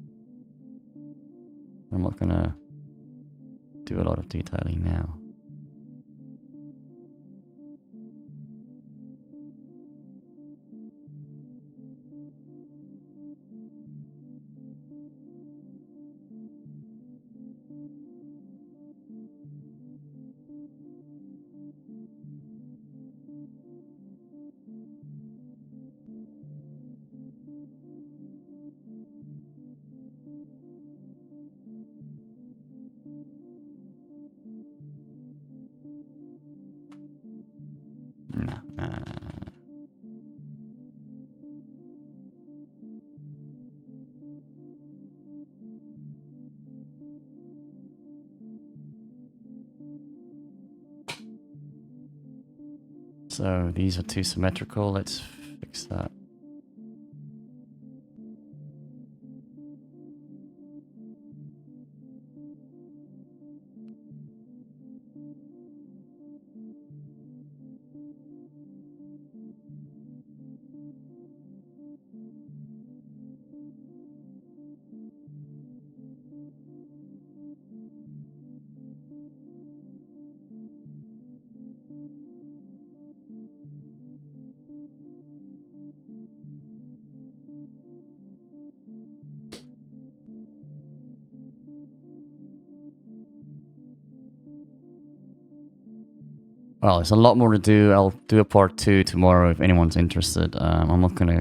I'm not gonna do a lot of detailing now. No. So these are too symmetrical. Let's fix that. Well, there's a lot more to do. I'll do a part 2 tomorrow if anyone's interested. I'm not gonna...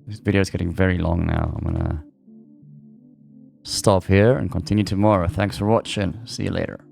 This video is getting very long now. I'm gonna stop here and continue tomorrow. Thanks for watching. See you later.